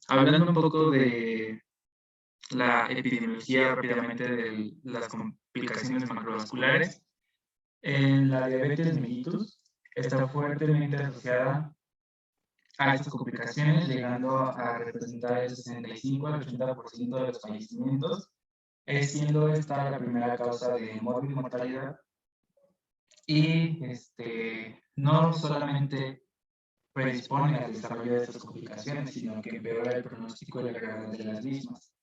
Hablando un poco de la epidemiología rápidamente de las complicaciones macrovasculares, en la diabetes mellitus está fuertemente asociada a estas complicaciones, llegando a representar el 65 al 80% de los fallecimientos, siendo esta la primera causa de mortalidad. Y no solamente predispone al desarrollo de estas complicaciones, sino que empeora el pronóstico y la gravedad de las mismas,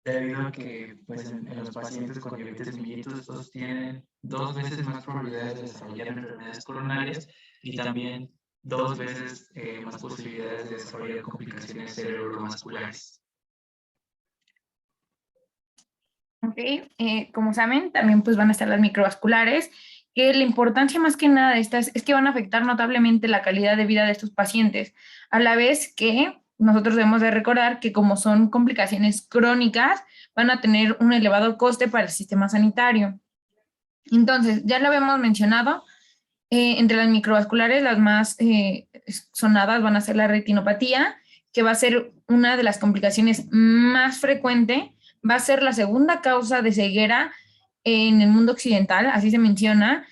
debido a que pues, en los pacientes con diabetes mellitus estos tienen 2 veces más probabilidades de desarrollar enfermedades coronarias y también 2 veces más posibilidades de desarrollar complicaciones cerebrovasculares. Ok, como saben, también pues van a estar las microvasculares, que la importancia más que nada de estas es que van a afectar notablemente la calidad de vida de estos pacientes, a la vez que nosotros debemos de recordar que como son complicaciones crónicas, van a tener un elevado coste para el sistema sanitario. Entonces, ya lo habíamos mencionado, entre las microvasculares, las más sonadas van a ser la retinopatía, que va a ser una de las complicaciones más frecuentes, va a ser la segunda causa de ceguera en el mundo occidental, así se menciona.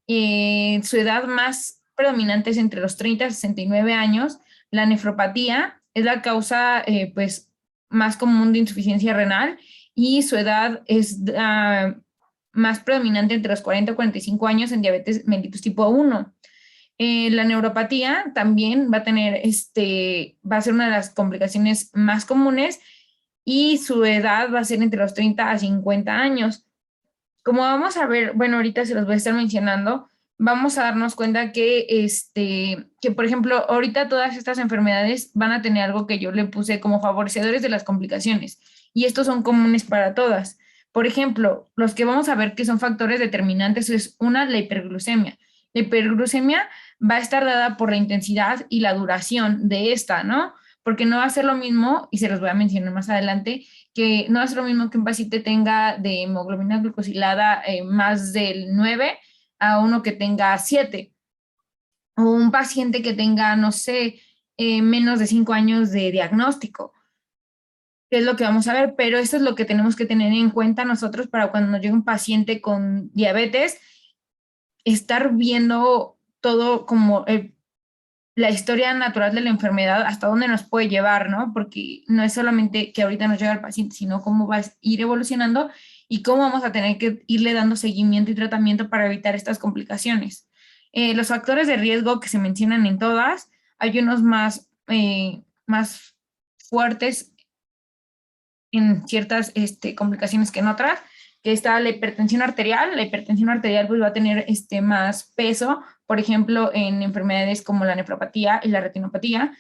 Su edad más predominante es entre los 30 y 69 años. La nefropatía es la causa pues, más común de insuficiencia renal y su edad es más predominante entre los 40 y 45 años en diabetes mellitus tipo 1. La neuropatía también va a tener, va a ser una de las complicaciones más comunes y su edad va a ser entre los 30 a 50 años. Como vamos a ver, bueno, ahorita se los voy a estar mencionando, vamos a darnos cuenta que, por ejemplo, ahorita todas estas enfermedades van a tener algo que yo le puse como favorecedores de las complicaciones, y estos son comunes para todas. Por ejemplo, los que vamos a ver que son factores determinantes es una, la hiperglucemia. La hiperglucemia va a estar dada por la intensidad y la duración de esta, ¿no? Porque no va a ser lo mismo, y se los voy a mencionar más adelante, que no es lo mismo que un paciente tenga de hemoglobina glucosilada más del 9 a uno que tenga 7, o un paciente que tenga, no sé, menos de 5 años de diagnóstico, que es lo que vamos a ver, pero eso es lo que tenemos que tener en cuenta nosotros para cuando nos llegue un paciente con diabetes, estar viendo todo como la historia natural de la enfermedad, hasta dónde nos puede llevar, ¿no? Porque no es solamente que ahorita nos llega el paciente, sino cómo va a ir evolucionando y cómo vamos a tener que irle dando seguimiento y tratamiento para evitar estas complicaciones. Los factores de riesgo que se mencionan en todas, hay unos más fuertes en ciertas complicaciones que en otras, que está la hipertensión arterial. La hipertensión arterial pues, va a tener más peso, por ejemplo, en enfermedades como la nefropatía y la retinopatía.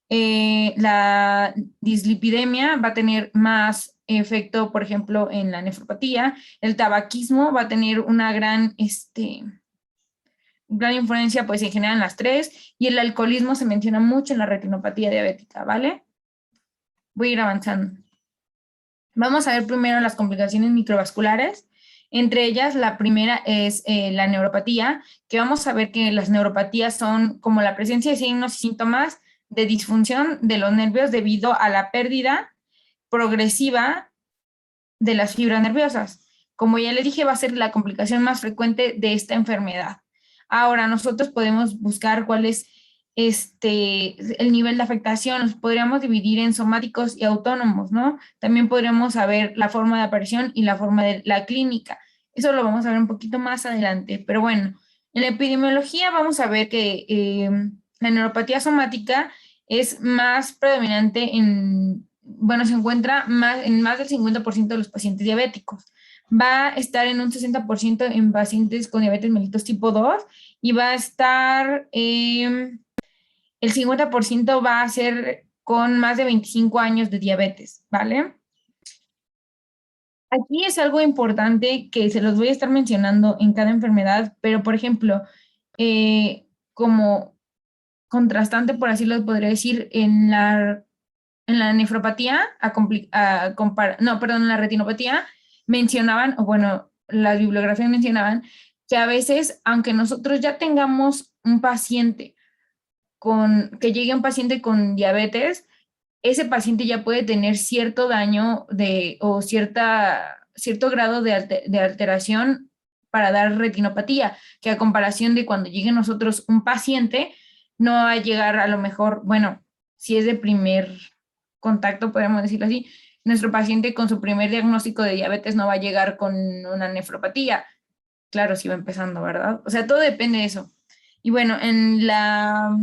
La dislipidemia va a tener más efecto, por ejemplo, en la nefropatía. El tabaquismo va a tener una gran influencia, pues, en general en las tres. Y el alcoholismo se menciona mucho en la retinopatía diabética, ¿vale? Voy a ir avanzando. Vamos a ver primero las complicaciones microvasculares. Entre ellas, la primera es la neuropatía, que vamos a ver que las neuropatías son como la presencia de signos y síntomas de disfunción de los nervios debido a la pérdida progresiva de las fibras nerviosas. Como ya les dije, va a ser la complicación más frecuente de esta enfermedad. Ahora, nosotros podemos buscar cuál es el nivel de afectación. Los podríamos dividir en somáticos y autónomos, ¿no? También podríamos saber la forma de aparición y la forma de la clínica. Eso lo vamos a ver un poquito más adelante. Pero bueno, en la epidemiología vamos a ver que la neuropatía somática es más predominante bueno, se encuentra en más del 50% de los pacientes diabéticos. Va a estar en un 60% en pacientes con diabetes mellitus tipo 2 y va a estar, el 50% va a ser con más de 25 años de diabetes, ¿vale? Aquí es algo importante que se los voy a estar mencionando en cada enfermedad, pero por ejemplo, como contrastante, por así lo podría decir, en la nefropatía, no, perdón, en la retinopatía, mencionaban, o bueno, las bibliografías mencionaban que a veces, aunque nosotros ya tengamos un paciente que llegue un paciente con diabetes, ese paciente ya puede tener cierto daño o cierto grado de alteración para dar retinopatía, que a comparación de cuando llegue a nosotros un paciente, no va a llegar a lo mejor, bueno, si es de primer contacto, podemos decirlo así, nuestro paciente con su primer diagnóstico de diabetes no va a llegar con una nefropatía. Claro, si va empezando, ¿verdad? O sea, todo depende de eso. Y bueno, en la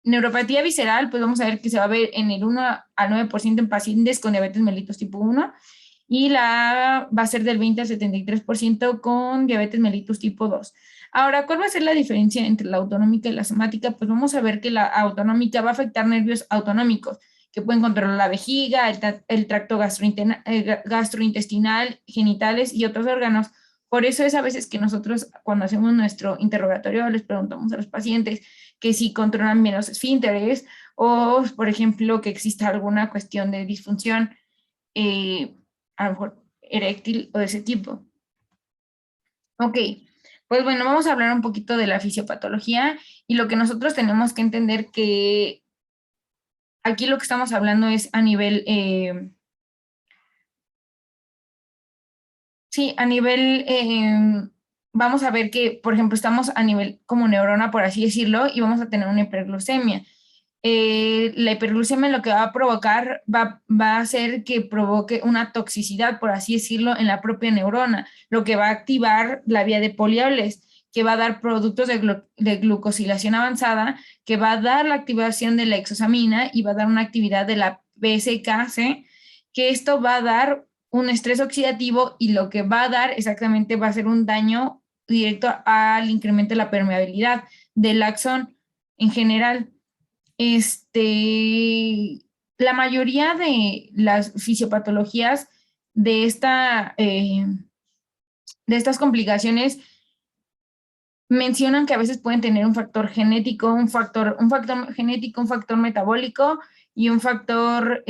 neuropatía visceral, pues vamos a ver que se va a ver en el 1 al 9% en pacientes con diabetes mellitus tipo 1 y la va a ser del 20 al 73% con diabetes mellitus tipo 2. Ahora, ¿cuál va a ser la diferencia entre la autonómica y la somática? Pues vamos a ver que la autonómica va a afectar nervios autonómicos que pueden controlar la vejiga, el tracto gastrointestinal, genitales y otros órganos. Por eso es a veces que nosotros cuando hacemos nuestro interrogatorio les preguntamos a los pacientes que si controlan bien los esfínteres o, por ejemplo, que exista alguna cuestión de disfunción, a lo mejor eréctil o de ese tipo. Ok, pues bueno, vamos a hablar un poquito de la fisiopatología y lo que nosotros tenemos que entender que aquí lo que estamos hablando es a nivel, sí, a nivel, vamos a ver que, por ejemplo, estamos a nivel como neurona, por así decirlo, y vamos a tener una hiperglucemia. La hiperglucemia lo que va a provocar va a hacer que provoque una toxicidad, por así decirlo, en la propia neurona, lo que va a activar la vía de poliables, que va a dar productos de glucosilación avanzada, que va a dar la activación de la exosamina y va a dar una actividad de la PSKC, que esto va a dar un estrés oxidativo y lo que va a dar exactamente va a ser un daño directo al incremento de la permeabilidad del axón en general. La mayoría de las fisiopatologías de, de estas complicaciones mencionan que a veces pueden tener un factor genético, un factor genético, un factor metabólico y un factor,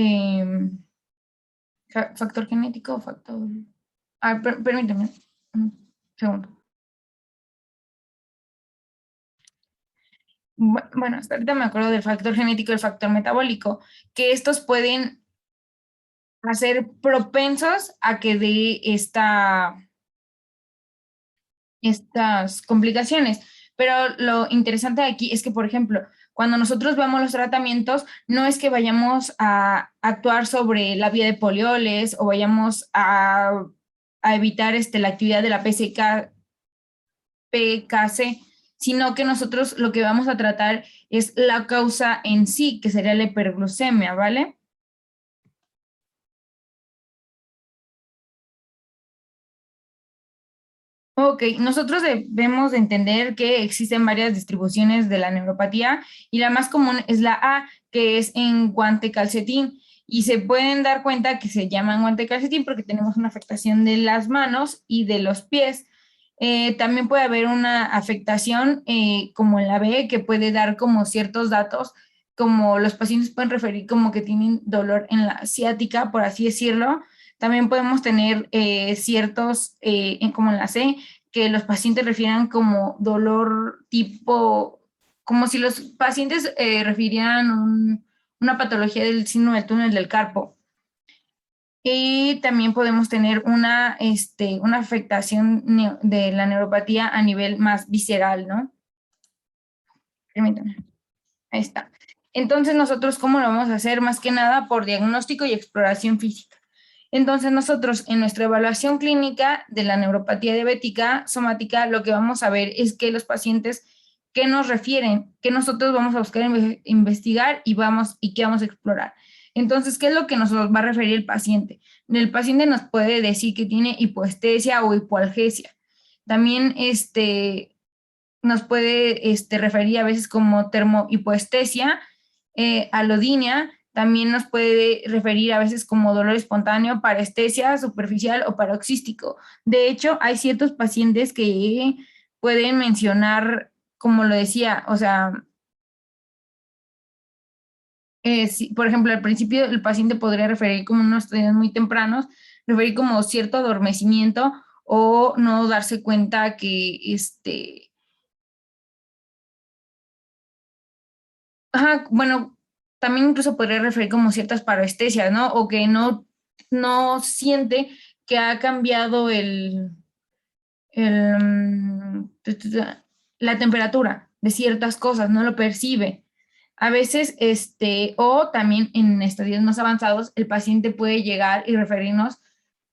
factor genético, factor... Ah, permítame un segundo. Bueno, hasta ahorita me acuerdo del factor genético y el factor metabólico, que estos pueden a ser propensos a que dé estas complicaciones. Pero lo interesante de aquí es que, por ejemplo, cuando nosotros vemos los tratamientos, no es que vayamos a actuar sobre la vía de polioles o vayamos a evitar la actividad de la PKC, sino que nosotros lo que vamos a tratar es la causa en sí, que sería la hiperglucemia, ¿vale? Ok, nosotros debemos de entender que existen varias distribuciones de la neuropatía y la más común es la A, que es en guante calcetín. Y se pueden dar cuenta que se llaman guante calcetín porque tenemos una afectación de las manos y de los pies. También puede haber una afectación como en la B, que puede dar como ciertos datos, como los pacientes pueden referir como que tienen dolor en la ciática, por así decirlo. También podemos tener ciertos, como en la C, que los pacientes refieran como dolor tipo, como si los pacientes refirieran una patología del síndrome del túnel del carpo. Y también podemos tener una afectación de la neuropatía a nivel más visceral, ¿no? Permítanme. Ahí está. Entonces, nosotros, ¿cómo lo vamos a hacer? Más que nada por diagnóstico y exploración física. Entonces, nosotros en nuestra evaluación clínica de la neuropatía diabética somática, lo que vamos a ver es que los pacientes que nos refieren, que nosotros vamos a buscar investigar y qué vamos a explorar. Entonces, ¿qué es lo que nos va a referir el paciente? El paciente nos puede decir que tiene hipoestesia o hipoalgesia. También nos puede referir a veces como termohipoestesia, alodinia, también nos puede referir a veces como dolor espontáneo, parestesia superficial o paroxístico. De hecho, hay ciertos pacientes que pueden mencionar, como lo decía, o sea, por ejemplo, al principio el paciente podría referir como unos estudios muy tempranos, referir como cierto adormecimiento o no darse cuenta que ajá, bueno, también incluso podría referir como ciertas parestesias, ¿no? O que no siente que ha cambiado el, la temperatura de ciertas cosas, no lo percibe. A veces, o también en estadios más avanzados, el paciente puede llegar y referirnos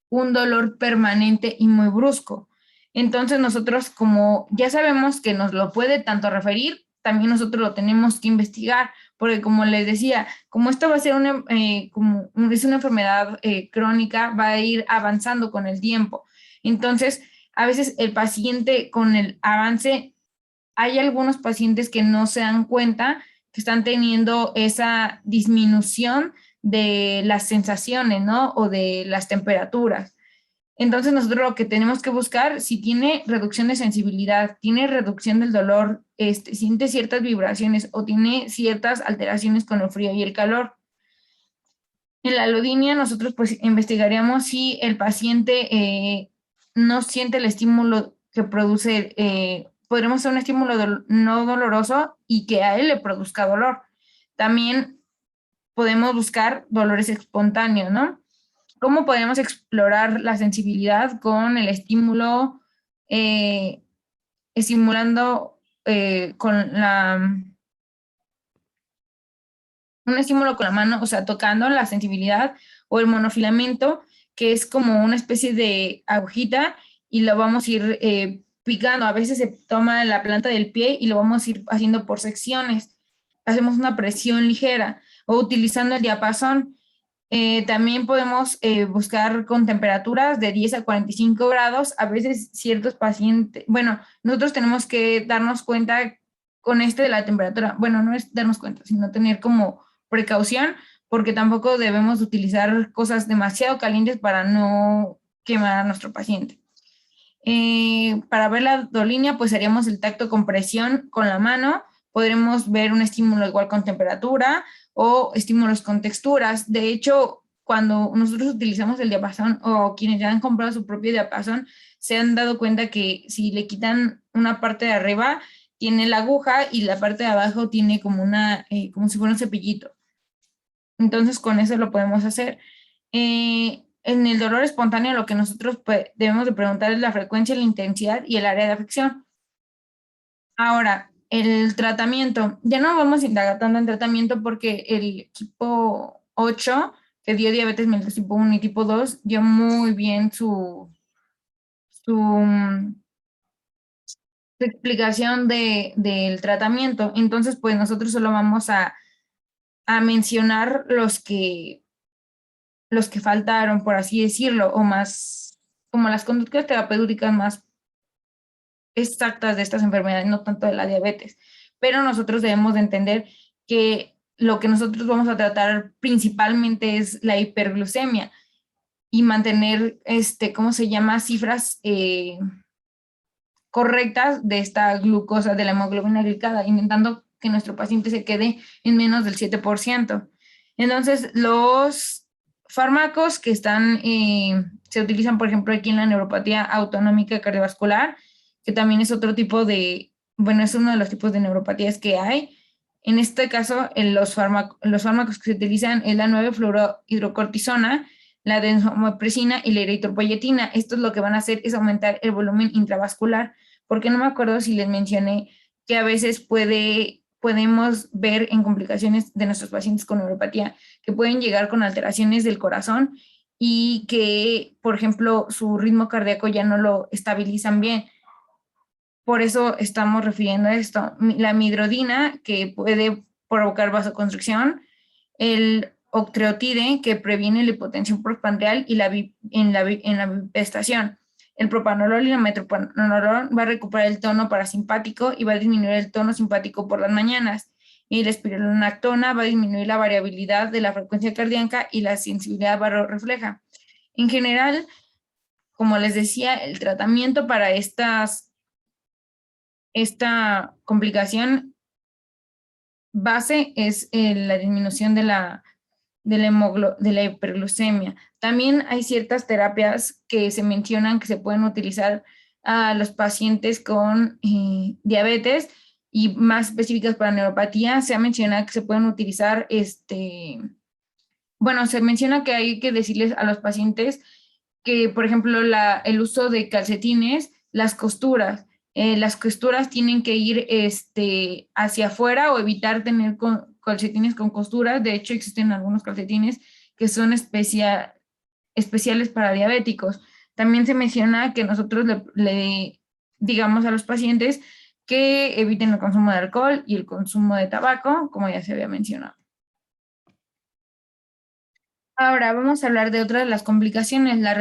un dolor permanente y muy brusco. Entonces nosotros, como ya sabemos que nos lo puede tanto referir, también nosotros lo tenemos que investigar, porque como les decía, como esto va a ser es una enfermedad crónica, va a ir avanzando con el tiempo. Entonces, a veces el paciente con el avance, hay algunos pacientes que no se dan cuenta que están teniendo esa disminución de las sensaciones, ¿no? O de las temperaturas. Entonces nosotros lo que tenemos que buscar, si tiene reducción de sensibilidad, tiene reducción del dolor, siente ciertas vibraciones o tiene ciertas alteraciones con el frío y el calor. En la alodinia nosotros pues investigaríamos si el paciente no siente el estímulo que produce, podremos hacer un estímulo no doloroso y que a él le produzca dolor. También podemos buscar dolores espontáneos, ¿no? ¿Cómo podemos explorar la sensibilidad con el estímulo, estimulando con un estímulo con la mano, o sea, tocando la sensibilidad o el monofilamento, que es como una especie de agujita y lo vamos a ir picando. A veces se toma la planta del pie y lo vamos a ir haciendo por secciones. Hacemos una presión ligera o utilizando el diapasón. También podemos buscar con temperaturas de 10 a 45 grados. A veces ciertos pacientes, bueno, nosotros tenemos que darnos cuenta con de la temperatura. Bueno, no es darnos cuenta, sino tener como precaución, porque tampoco debemos utilizar cosas demasiado calientes para no quemar a nuestro paciente. Para ver la dolinia, pues haríamos el tacto con presión con la mano. Podremos ver un estímulo igual con temperatura o estímulos con texturas. De hecho, cuando nosotros utilizamos el diapasón o quienes ya han comprado su propio diapasón, se han dado cuenta que si le quitan una parte de arriba, tiene la aguja y la parte de abajo tiene como como si fuera un cepillito. Entonces, con eso lo podemos hacer. En el dolor espontáneo, lo que nosotros debemos de preguntar es la frecuencia, la intensidad y el área de afección. Ahora, el tratamiento. Ya no vamos a indagar tanto en tratamiento porque el equipo 8, que dio diabetes mellitus tipo 1 y tipo 2, dio muy bien su explicación del tratamiento. Entonces, pues nosotros solo vamos a mencionar los que faltaron, por así decirlo, o más como las conductas terapéuticas más exactas de estas enfermedades, no tanto de la diabetes. Pero nosotros debemos de entender que lo que nosotros vamos a tratar principalmente es la hiperglucemia y mantener, ¿cómo se llama? Cifras correctas de esta glucosa, de la hemoglobina glicada, intentando que nuestro paciente se quede en menos del 7%. Entonces, los fármacos que se utilizan, por ejemplo, aquí en la neuropatía autonómica cardiovascular, que también es otro tipo bueno, es uno de los tipos de neuropatías que hay. En este caso, los fármacos que se utilizan es la 9-fluorohidrocortisona, la desmopresina y la eritropoyetina. Esto es lo que van a hacer es aumentar el volumen intravascular, porque no me acuerdo si les mencioné que a veces podemos ver en complicaciones de nuestros pacientes con neuropatía que pueden llegar con alteraciones del corazón y que, por ejemplo, su ritmo cardíaco ya no lo estabilizan bien. Por eso estamos refiriendo a esto. La midrodina, que puede provocar vasoconstricción, el octreotide, que previene la hipotensión postprandial y en la bipestación. El propanolol y la metoprolol va a recuperar el tono parasimpático y va a disminuir el tono simpático por las mañanas. Y la espironolactona va a disminuir la variabilidad de la frecuencia cardíaca y la sensibilidad barorrefleja. En general, como les decía, el tratamiento para esta complicación base es la disminución de la hiperglucemia. También hay ciertas terapias que se mencionan que se pueden utilizar a los pacientes con diabetes, y más específicas para neuropatía, se ha mencionado que se pueden utilizar, bueno, se menciona que hay que decirles a los pacientes que, por ejemplo, el uso de calcetines, las costuras tienen que ir hacia afuera o evitar tener calcetines con costuras. De hecho, existen algunos calcetines que son especiales para diabéticos. También se menciona que nosotros le digamos a los pacientes que eviten el consumo de alcohol y el consumo de tabaco, como ya se había mencionado. Ahora vamos a hablar de otra de las complicaciones, la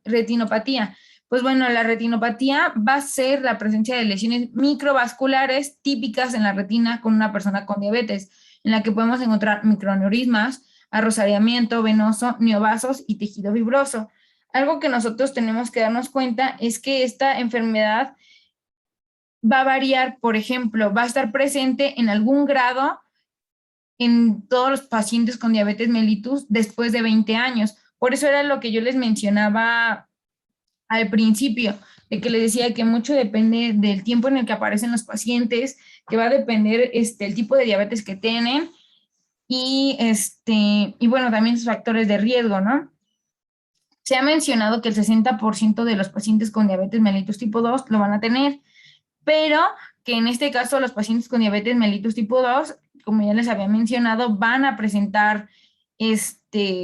retinopatía. Pues bueno, la retinopatía va a ser la presencia de lesiones microvasculares típicas en la retina con una persona con diabetes, en la que podemos encontrar microaneurismas, arrosariamiento venoso, neovasos y tejido fibroso. Algo que nosotros tenemos que darnos cuenta es que esta enfermedad va a variar, por ejemplo, va a estar presente en algún grado en todos los pacientes con diabetes mellitus después de 20 años. Por eso era lo que yo les mencionaba al principio, de que les decía que mucho depende del tiempo en el que aparecen los pacientes, que va a depender el tipo de diabetes que tienen y bueno, también sus factores de riesgo, ¿no? Se ha mencionado que el 60% de los pacientes con diabetes mellitus tipo 2 lo van a tener, pero que en este caso los pacientes con diabetes mellitus tipo 2, como ya les había mencionado, van a presentar estas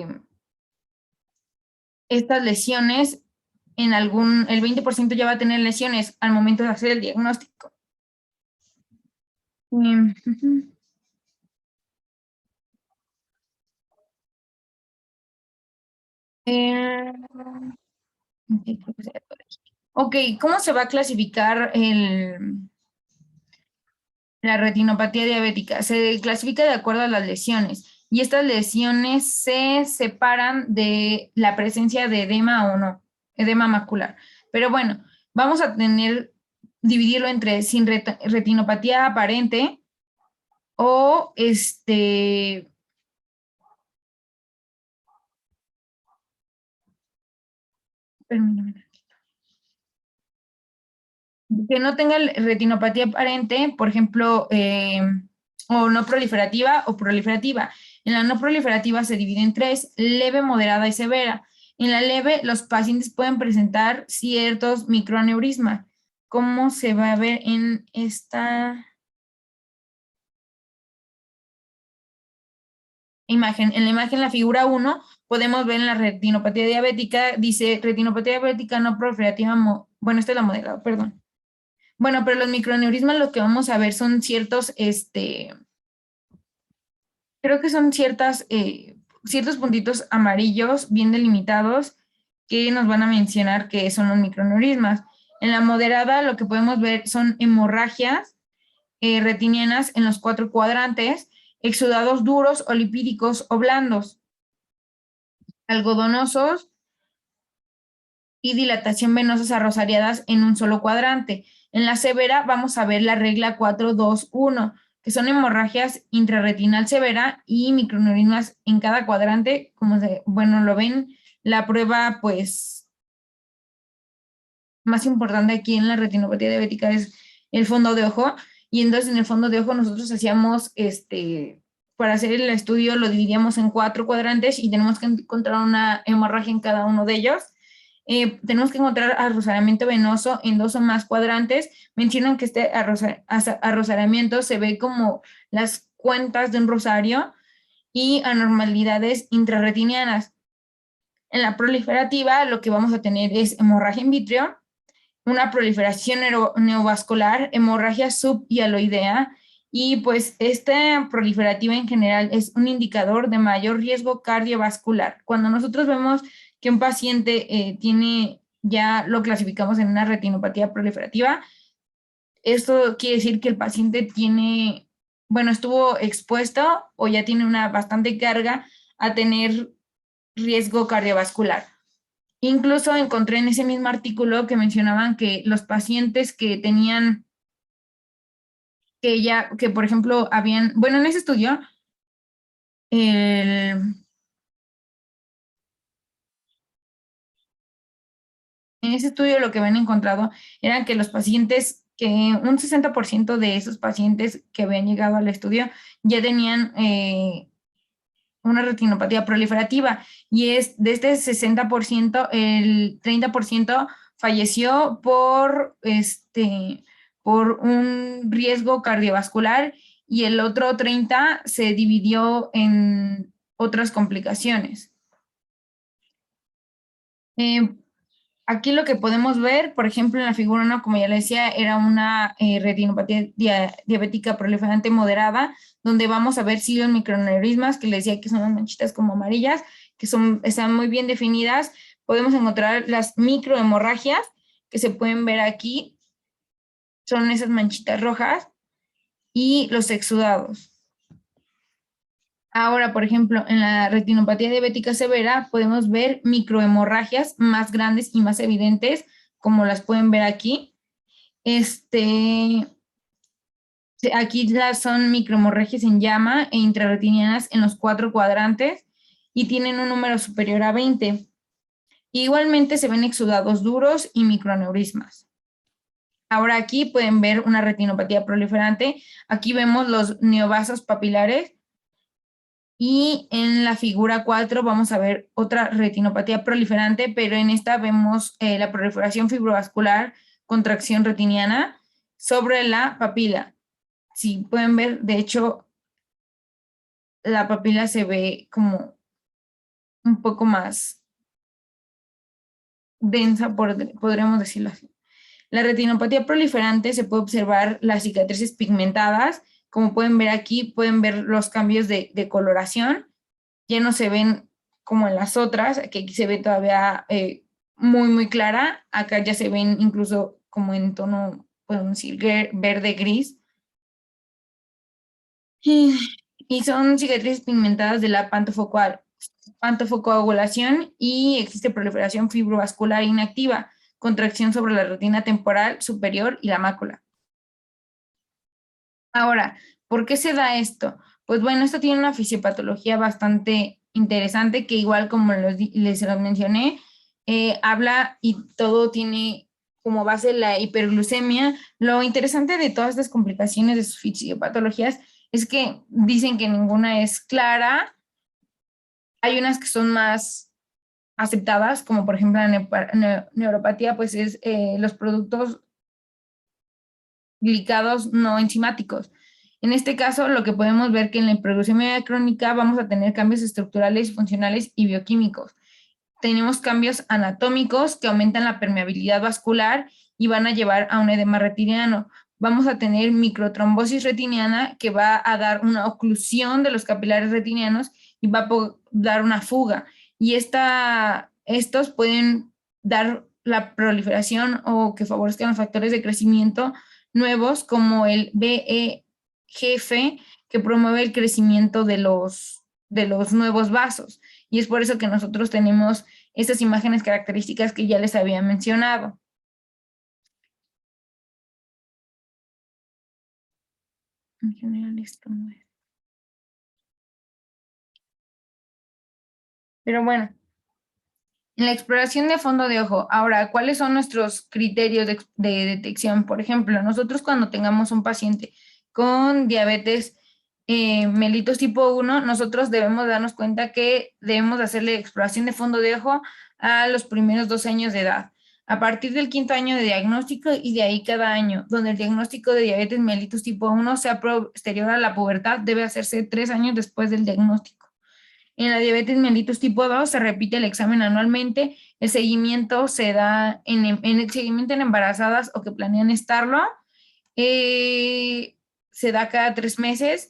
lesiones el 20% ya va a tener lesiones al momento de hacer el diagnóstico. Eh, ok, ¿cómo se va a clasificar la retinopatía diabética? Se clasifica de acuerdo a las lesiones y estas lesiones se separan de la presencia de edema o no, edema macular. Pero bueno, vamos a dividirlo entre sin retinopatía aparente o permítame, que no tenga retinopatía aparente, por ejemplo, o no proliferativa o proliferativa. En la no proliferativa se divide en tres: leve, moderada y severa. En la leve, los pacientes pueden presentar ciertos microaneurismas, como se va a ver en esta imagen. En la imagen, la figura 1, podemos ver en la retinopatía diabética, dice retinopatía diabética no proliferativa, bueno, esta es la moderada, perdón. Bueno, pero los microaneurismas lo que vamos a ver son ciertos, creo que son ciertos puntitos amarillos bien delimitados que nos van a mencionar que son los microaneurismas. En la moderada lo que podemos ver son hemorragias retinianas en los 4 cuadrantes, exudados duros o lipídicos o blandos, algodonosos y dilatación venosas arrosariadas en un solo cuadrante. En la severa vamos a ver la regla 4-2-1, que son hemorragias intrarretinal severa y microaneurismas en cada cuadrante. Como bueno, lo ven, la prueba pues más importante aquí en la retinopatía diabética es el fondo de ojo. Y entonces en el fondo de ojo nosotros hacíamos, para hacer el estudio lo dividíamos en 4 cuadrantes y tenemos que encontrar una hemorragia en cada uno de ellos. Tenemos que encontrar arrosamiento venoso en 2 o más cuadrantes. Mencionan que este arrosamiento se ve como las cuentas de un rosario y anormalidades intrarretinianas. En la proliferativa lo que vamos a tener es hemorragia in vitro, una proliferación neovascular, hemorragia subhialoidea, y pues esta proliferativa en general es un indicador de mayor riesgo cardiovascular. Cuando nosotros vemos que un paciente ya lo clasificamos en una retinopatía proliferativa, esto quiere decir que el paciente bueno, estuvo expuesto o ya tiene una bastante carga a tener riesgo cardiovascular. Incluso encontré en ese mismo artículo que mencionaban que los pacientes que tenían, que por ejemplo bueno, en ese estudio, en ese estudio lo que habían encontrado eran que los pacientes que un 60% de esos pacientes que habían llegado al estudio ya tenían una retinopatía proliferativa, y es de este 60%, el 30% falleció por un riesgo cardiovascular, y el otro 30% se dividió en otras complicaciones. Aquí lo que podemos ver, por ejemplo, en la figura 1, como ya le decía, era una retinopatía diabética proliferante moderada, donde vamos a ver sí los microaneurismas, que le decía que son las manchitas como amarillas, que están muy bien definidas. Podemos encontrar las microhemorragias, que se pueden ver aquí, son esas manchitas rojas, y los exudados. Ahora, por ejemplo, en la retinopatía diabética severa podemos ver microhemorragias más grandes y más evidentes, como las pueden ver aquí. Aquí son microhemorragias en llama e intrarretinianas en los 4 cuadrantes y tienen un número superior a 20. Igualmente se ven exudados duros y microaneurismas. Ahora aquí pueden ver una retinopatía proliferante. Aquí vemos los neovasos papilares. Y en la figura 4 vamos a ver otra retinopatía proliferante, pero en esta vemos la proliferación fibrovascular, contracción retiniana sobre la papila. Si pueden ver, de hecho, la papila se ve como un poco más densa, podríamos decirlo así. La retinopatía proliferante se puede observar las cicatrices pigmentadas. Como pueden ver aquí, pueden ver los cambios de coloración. Ya no se ven como en las otras, que aquí se ve todavía muy, muy clara. Acá ya se ven incluso como en tono, podemos decir, verde-gris. Y son cicatrices pigmentadas de la pantofocoagulación, y existe proliferación fibrovascular inactiva, contracción sobre la retina temporal superior y la mácula. Ahora, ¿por qué se da esto? Pues bueno, esto tiene una fisiopatología bastante interesante, que igual como les lo mencioné, habla y todo tiene como base la hiperglucemia. Lo interesante de todas estas complicaciones de sus fisiopatologías es que dicen que ninguna es clara. Hay unas que son más aceptadas, como por ejemplo la neuropatía, pues es los productos glicados no enzimáticos. En este caso, lo que podemos ver que en la hiperglucemia crónica vamos a tener cambios estructurales, funcionales y bioquímicos. Tenemos cambios anatómicos que aumentan la permeabilidad vascular y van a llevar a un edema retiniano. Vamos a tener microtrombosis retiniana, que va a dar una oclusión de los capilares retinianos y va a dar una fuga. Y estos pueden dar la proliferación o que favorezcan los factores de crecimiento nuevos, como el BEGF, que promueve el crecimiento de los nuevos vasos. Y es por eso que nosotros tenemos estas imágenes características que ya les había mencionado. En general esto no es. Pero bueno, en la exploración de fondo de ojo, ahora, ¿cuáles son nuestros criterios de detección? Por ejemplo, nosotros cuando tengamos un paciente con diabetes mellitus tipo 1, nosotros debemos darnos cuenta que debemos hacerle exploración de fondo de ojo a los primeros 2 años de edad. A partir del 5.º año de diagnóstico y de ahí cada año, donde el diagnóstico de diabetes mellitus tipo 1 sea posterior a la pubertad, debe hacerse 3 años después del diagnóstico. En la diabetes mellitus tipo 2 se repite el examen anualmente. El seguimiento se da en el seguimiento en embarazadas o que planean estarlo. Se da cada 3 meses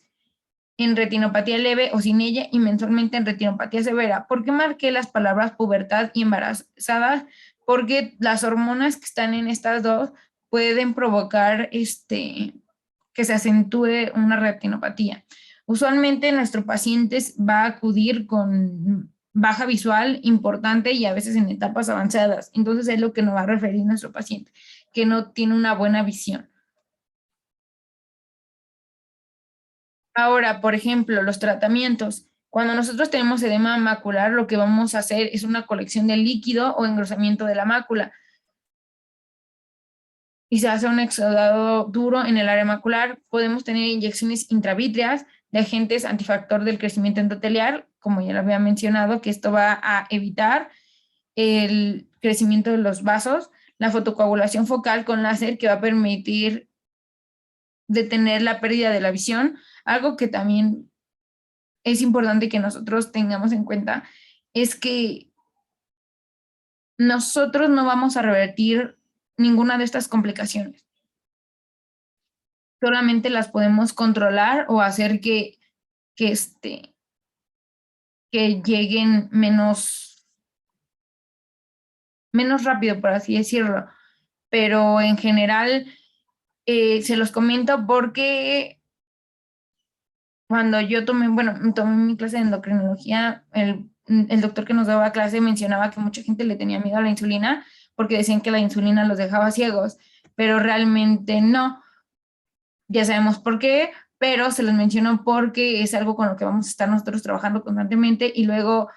en retinopatía leve o sin ella, y mensualmente en retinopatía severa. ¿Por qué marqué las palabras pubertad y embarazadas? Porque las hormonas que están en estas dos pueden provocar que se acentúe una retinopatía. Usualmente nuestro paciente va a acudir con baja visual importante y a veces en etapas avanzadas. Entonces es lo que nos va a referir nuestro paciente, que no tiene una buena visión. Ahora, por ejemplo, los tratamientos. Cuando nosotros tenemos edema macular, lo que vamos a hacer es una colección de líquido o engrosamiento de la mácula. y se hace un exudado duro en el área macular. Podemos tener inyecciones intravítreas de agentes antifactor del crecimiento endotelial, como ya lo había mencionado, que esto va a evitar el crecimiento de los vasos, la fotocoagulación focal con láser, que va a permitir detener la pérdida de la visión, algo que también es importante que nosotros tengamos en cuenta, es que nosotros no vamos a revertir ninguna de estas complicaciones. Solamente las podemos controlar o hacer que que lleguen menos rápido, por así decirlo. Pero en general, se los comento porque cuando yo tomé mi clase de endocrinología, el doctor que nos daba clase mencionaba que mucha gente le tenía miedo a la insulina porque decían que la insulina los dejaba ciegos, pero realmente no. Ya sabemos por qué, pero se los menciono porque es algo con lo que vamos a estar nosotros trabajando constantemente y luego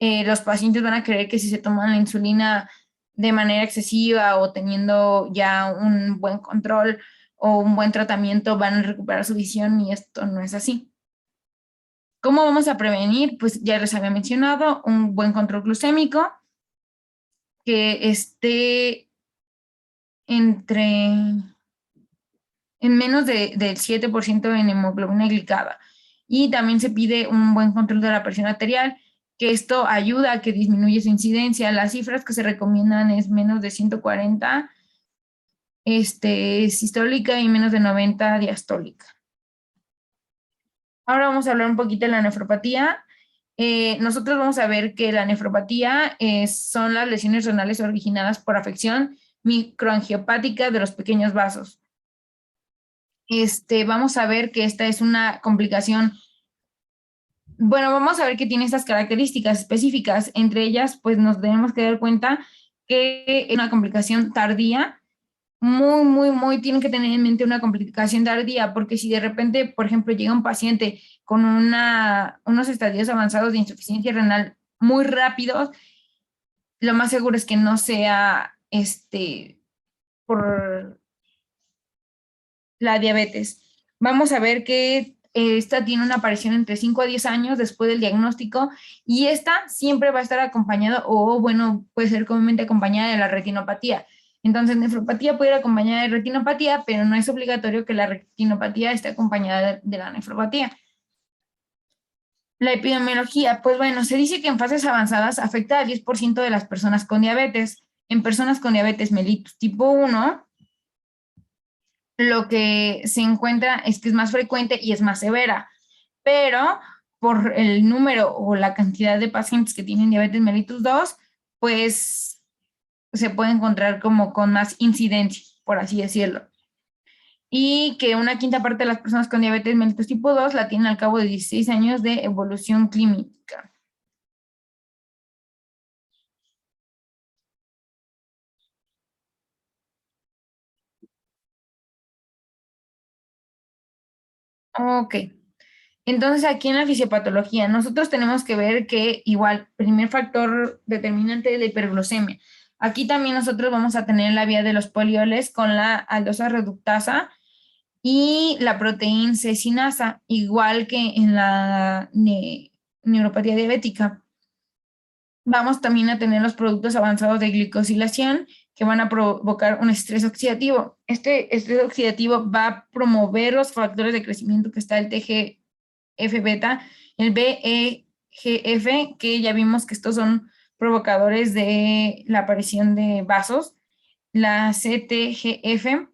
los pacientes van a creer que si se toman la insulina de manera excesiva o teniendo ya un buen control o un buen tratamiento van a recuperar su visión y esto no es así. ¿Cómo vamos a prevenir? Pues ya les había mencionado, un buen control glucémico, que esté entre en menos del 7% en hemoglobina glicada. Y también se pide un buen control de la presión arterial, que esto ayuda a que disminuya su incidencia. Las cifras que se recomiendan es menos de 140 sistólica y menos de 90 diastólica. Ahora vamos a hablar un poquito de la nefropatía. Nosotros vamos a ver que la nefropatía son las lesiones renales originadas por afección microangiopática de los pequeños vasos. Vamos a ver que esta es una complicación. Bueno, vamos a ver que tiene estas características específicas. Entre ellas, pues nos tenemos que dar cuenta que es una complicación tardía. Tienen que tener en mente una complicación tardía, porque si de repente, por ejemplo, llega un paciente con unos estadios avanzados de insuficiencia renal muy rápidos, lo más seguro es que no sea por la diabetes. Vamos a ver que esta tiene una aparición entre 5 a 10 años después del diagnóstico y esta siempre va a estar acompañada o, bueno, puede ser comúnmente acompañada de la retinopatía. Entonces, nefropatía puede ir acompañada de retinopatía, pero no es obligatorio que la retinopatía esté acompañada de la nefropatía. La epidemiología, pues bueno, se dice que en fases avanzadas afecta al 10% de las personas con diabetes. En personas con diabetes mellitus tipo 1, lo que se encuentra es que es más frecuente y es más severa, pero por el número o la cantidad de pacientes que tienen diabetes mellitus 2, pues se puede encontrar como con más incidencia, por así decirlo. Y que una quinta parte de las personas con diabetes mellitus tipo 2 la tienen al cabo de 16 años de evolución clínica. Ok. Entonces, aquí en la fisiopatología, nosotros tenemos que ver que igual, primer factor determinante de la hiperglucemia. Aquí también nosotros vamos a tener la vía de los polioles con la aldosa reductasa y la proteína cesinasa, igual que en la neuropatía diabética. Vamos también a tener los productos avanzados de glicosilación que van a provocar un estrés oxidativo. Este estrés oxidativo va a promover los factores de crecimiento que está el TGF-beta, el BEGF, que ya vimos que estos son provocadores de la aparición de vasos, la CTGF,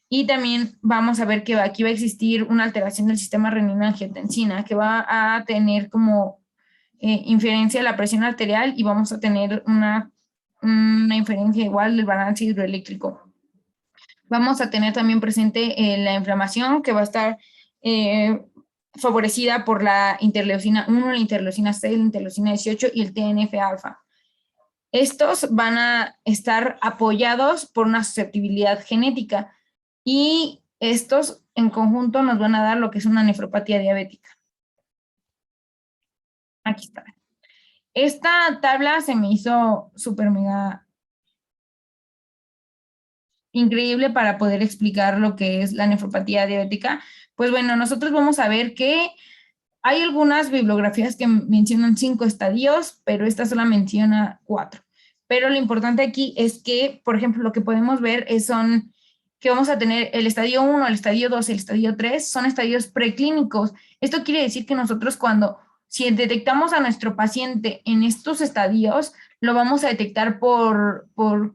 y también vamos a ver que aquí va a existir una alteración del sistema renina-angiotensina que va a tener como inferencia de la presión arterial y vamos a tener una inferencia igual del balance hidroeléctrico. Vamos a tener también presente la inflamación que va a estar favorecida por la interleucina 1, la interleucina 6, la interleucina 18 y el TNF-alfa. Estos van a estar apoyados por una susceptibilidad genética y estos en conjunto nos van a dar lo que es una nefropatía diabética. Aquí está. Esta tabla se me hizo súper mega increíble para poder explicar lo que es la nefropatía diabética. Pues bueno, nosotros vamos a ver que hay algunas bibliografías que mencionan 5 estadios, pero esta sola menciona 4. Pero lo importante aquí es que, por ejemplo, lo que podemos ver son que vamos a tener el estadio 1, el estadio 2, el estadio 3, son estadios preclínicos. Esto quiere decir que nosotros si detectamos a nuestro paciente en estos estadios, lo vamos a detectar por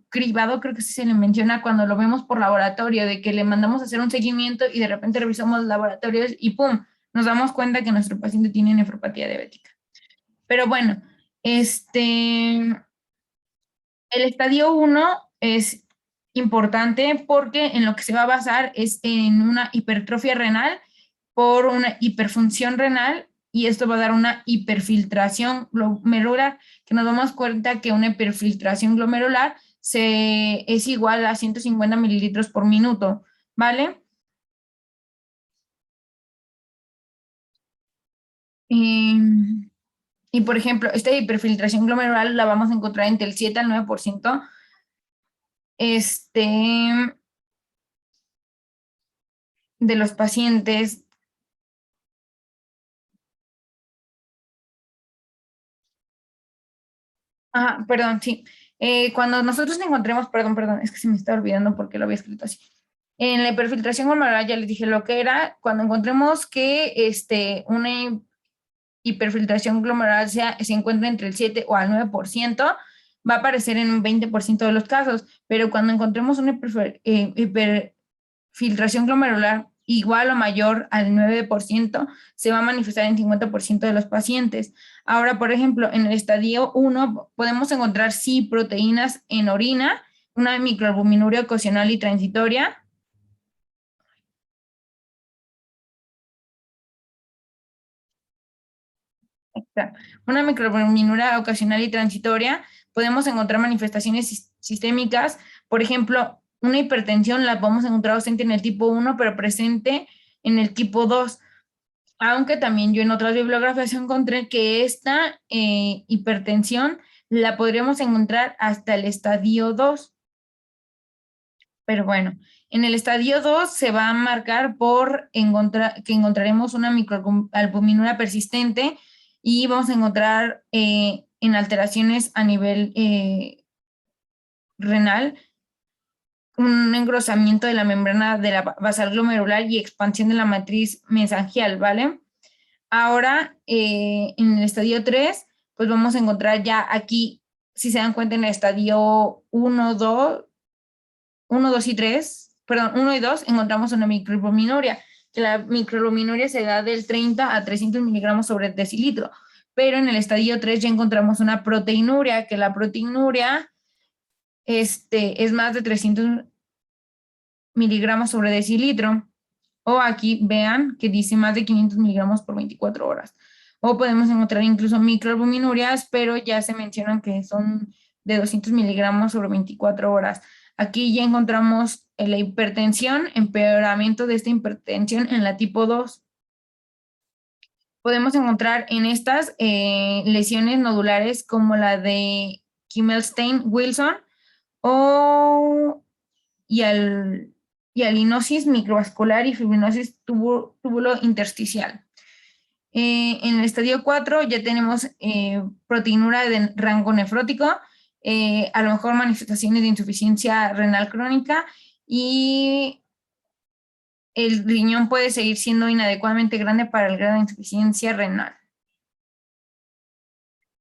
cribado, creo que sí se le menciona cuando lo vemos por laboratorio, de que le mandamos a hacer un seguimiento y de repente revisamos los laboratorios y ¡pum! Nos damos cuenta que nuestro paciente tiene nefropatía diabética. Pero bueno, el estadio 1 es importante porque en lo que se va a basar es en una hipertrofia renal por una hiperfunción renal y esto va a dar una hiperfiltración glomerular, que nos damos cuenta que una hiperfiltración glomerular es igual a 150 mililitros por minuto, ¿vale? Y por ejemplo, esta hiperfiltración glomerular la vamos a encontrar entre el 7 al 9% este, de los pacientes. Ah, perdón, sí. Cuando nosotros encontremos, perdón, es que se me está olvidando porque lo había escrito así. En la hiperfiltración glomerular ya les dije lo que era. Cuando encontremos que una hiperfiltración glomerular se encuentra entre el 7 o al 9%, va a aparecer en un 20% de los casos, pero cuando encontremos una hiperfiltración glomerular igual o mayor al 9%, se va a manifestar en 50% de los pacientes. Ahora, por ejemplo, en el estadio 1 podemos encontrar sí proteínas en orina, una microalbuminuria ocasional y transitoria. Una microalbuminuria ocasional y transitoria, podemos encontrar manifestaciones sistémicas, por ejemplo, una hipertensión la podemos encontrar ausente en el tipo 1, pero presente en el tipo 2. Aunque también yo en otras bibliografías encontré que esta hipertensión la podríamos encontrar hasta el estadio 2. Pero bueno, en el estadio 2 se va a marcar que encontraremos una microalbuminura persistente y vamos a encontrar en alteraciones a nivel renal un engrosamiento de la membrana de la basal glomerular y expansión de la matriz mesangial, ¿vale? Ahora, en el estadio 3, pues vamos a encontrar ya aquí, si se dan cuenta, en el estadio 1, 2, 1, 2 y 3, perdón, 1 y 2, encontramos una microalbuminuria, que la microalbuminuria se da del 30 a 300 miligramos sobre decilitro, pero en el estadio 3 ya encontramos una proteinuria, que la proteinuria es más de 300 miligramos sobre decilitro, o aquí vean que dice más de 500 miligramos por 24 horas. O podemos encontrar incluso microalbuminurias, pero ya se mencionan que son de 200 miligramos sobre 24 horas. Aquí ya encontramos la hipertensión, empeoramiento de esta hipertensión en la tipo 2. Podemos encontrar en estas lesiones nodulares como la de Kimmelstein-Wilson o y alinosis microvascular y fibrinosis túbulo intersticial. En el estadio 4 ya tenemos proteinura de rango nefrótico, a lo mejor manifestaciones de insuficiencia renal crónica y el riñón puede seguir siendo inadecuadamente grande para el grado de insuficiencia renal.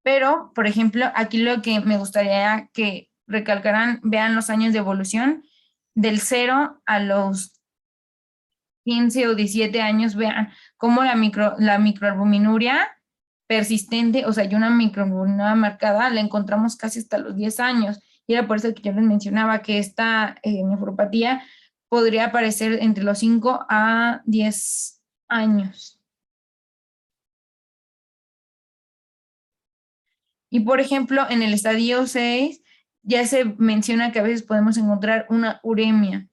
Pero, por ejemplo, aquí lo que me gustaría que recalcaran, vean los años de evolución del 0 a los 15 o 17 años, vean cómo la microalbuminuria persistente, o sea, y una microalbuminuria marcada, la encontramos casi hasta los 10 años. Y era por eso que yo les mencionaba que esta nefropatía podría aparecer entre los 5 a 10 años. Y por ejemplo, en el estadio 6 ya se menciona que a veces podemos encontrar una uremia.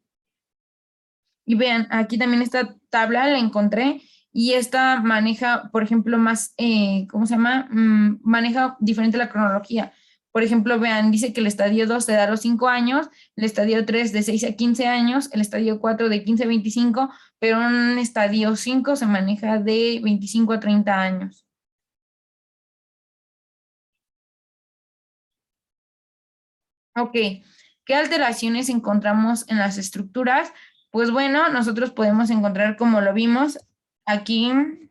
Y vean, aquí también esta tabla la encontré y esta maneja, por ejemplo, más, ¿cómo se llama? Maneja diferente la cronología. Por ejemplo, vean, dice que el estadio 2 se da a los 5 años, el estadio 3 de 6 a 15 años, el estadio 4 de 15 a 25, pero un estadio 5 se maneja de 25 a 30 años. Ok, ¿qué alteraciones encontramos en las estructuras? Pues bueno, nosotros podemos encontrar, como lo vimos aquí en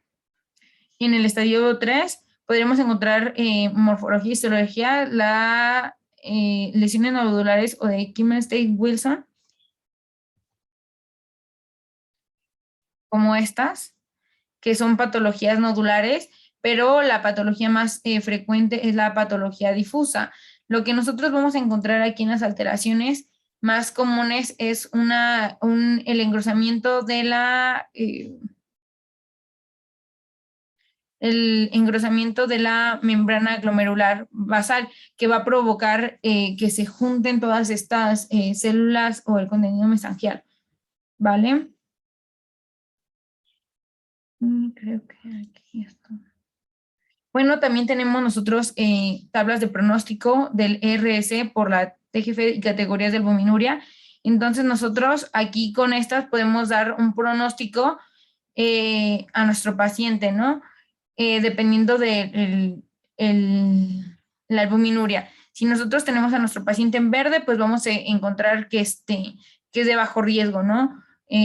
el estadio 3, podríamos encontrar morfología y histología, lesiones nodulares o de Kimmel-State-Wilson, como estas, que son patologías nodulares, pero la patología más frecuente es la patología difusa. Lo que nosotros vamos a encontrar aquí en las alteraciones más comunes es el engrosamiento de el engrosamiento de la membrana glomerular basal, que va a provocar que se junten todas estas células o el contenido mesangial, ¿vale? Creo que aquí está. Bueno, también tenemos nosotros tablas de pronóstico del ERS por la TGF y categorías de albuminuria. Entonces nosotros aquí con estas podemos dar un pronóstico a nuestro paciente, ¿no? Dependiendo de la albuminuria. Si nosotros tenemos a nuestro paciente en verde, pues vamos a encontrar que es de bajo riesgo, ¿no?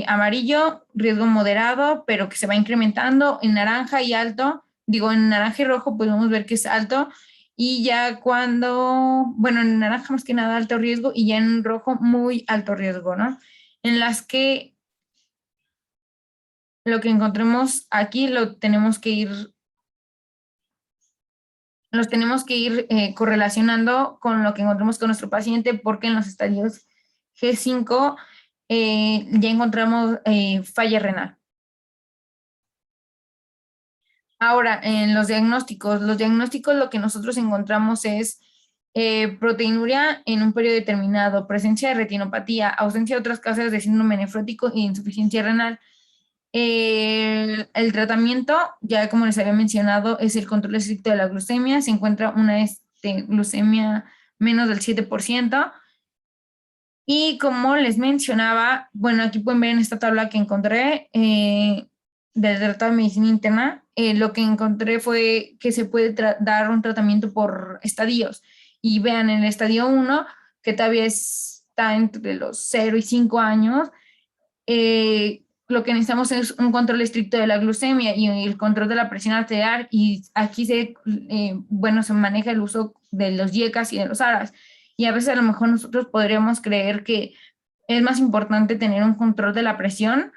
Amarillo, riesgo moderado, pero que se va incrementando. En naranja y alto, digo, en naranja y rojo podemos ver que es alto. Y ya bueno, en naranja más que nada alto riesgo y ya en rojo muy alto riesgo, ¿no? En las que lo que encontremos aquí los tenemos que ir correlacionando con lo que encontremos con nuestro paciente, porque en los estadios G5 ya encontramos falla renal. Ahora, en los diagnósticos lo que nosotros encontramos es proteinuria en un periodo determinado, presencia de retinopatía, ausencia de otras causas de síndrome nefrótico e insuficiencia renal. El tratamiento, ya como les había mencionado, es el control estricto de la glucemia. Se encuentra una glucemia menos del 7%. Y como les mencionaba, bueno, aquí pueden ver en esta tabla que encontré del Tratado de Medicina Interna, lo que encontré fue que se puede dar un tratamiento por estadios. Y vean, en el estadio 1, que todavía está entre los 0 y 5 años, lo que necesitamos es un control estricto de la glucemia y el control de la presión arterial, y aquí bueno, se maneja el uso de los YECAS y de los ARAS, y a veces a lo mejor nosotros podríamos creer que es más importante tener un control de la presión,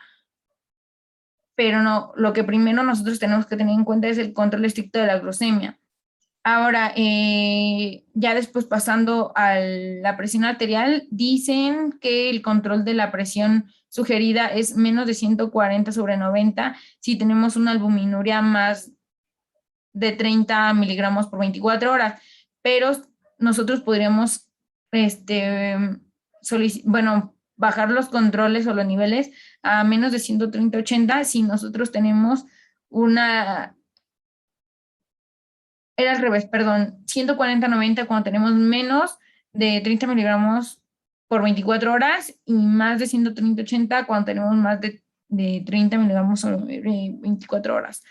pero no, lo que primero nosotros tenemos que tener en cuenta es el control estricto de la glucemia. Ahora, ya después pasando a la presión arterial, dicen que el control de la presión sugerida es menos de 140/90 si tenemos una albuminuria más de 30 miligramos por 24 horas, pero nosotros podríamos, bueno, bajar los controles o los niveles a menos de 130/80 si nosotros tenemos era al revés, perdón, 140/90 cuando tenemos menos de 30 miligramos por 24 horas y más de 130/80 cuando tenemos más de 30 miligramos por 24 horas.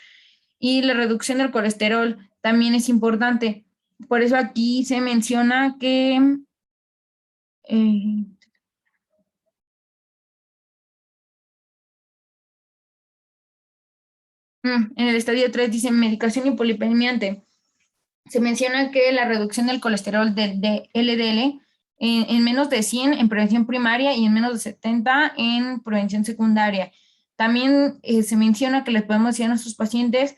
Y la reducción del colesterol también es importante. Por eso aquí se menciona que en el estadio 3 dice medicación hipolipemiante. Se menciona que la reducción del colesterol de LDL en menos de 100 en prevención primaria y en menos de 70 en prevención secundaria. También se menciona que les podemos decir a nuestros pacientes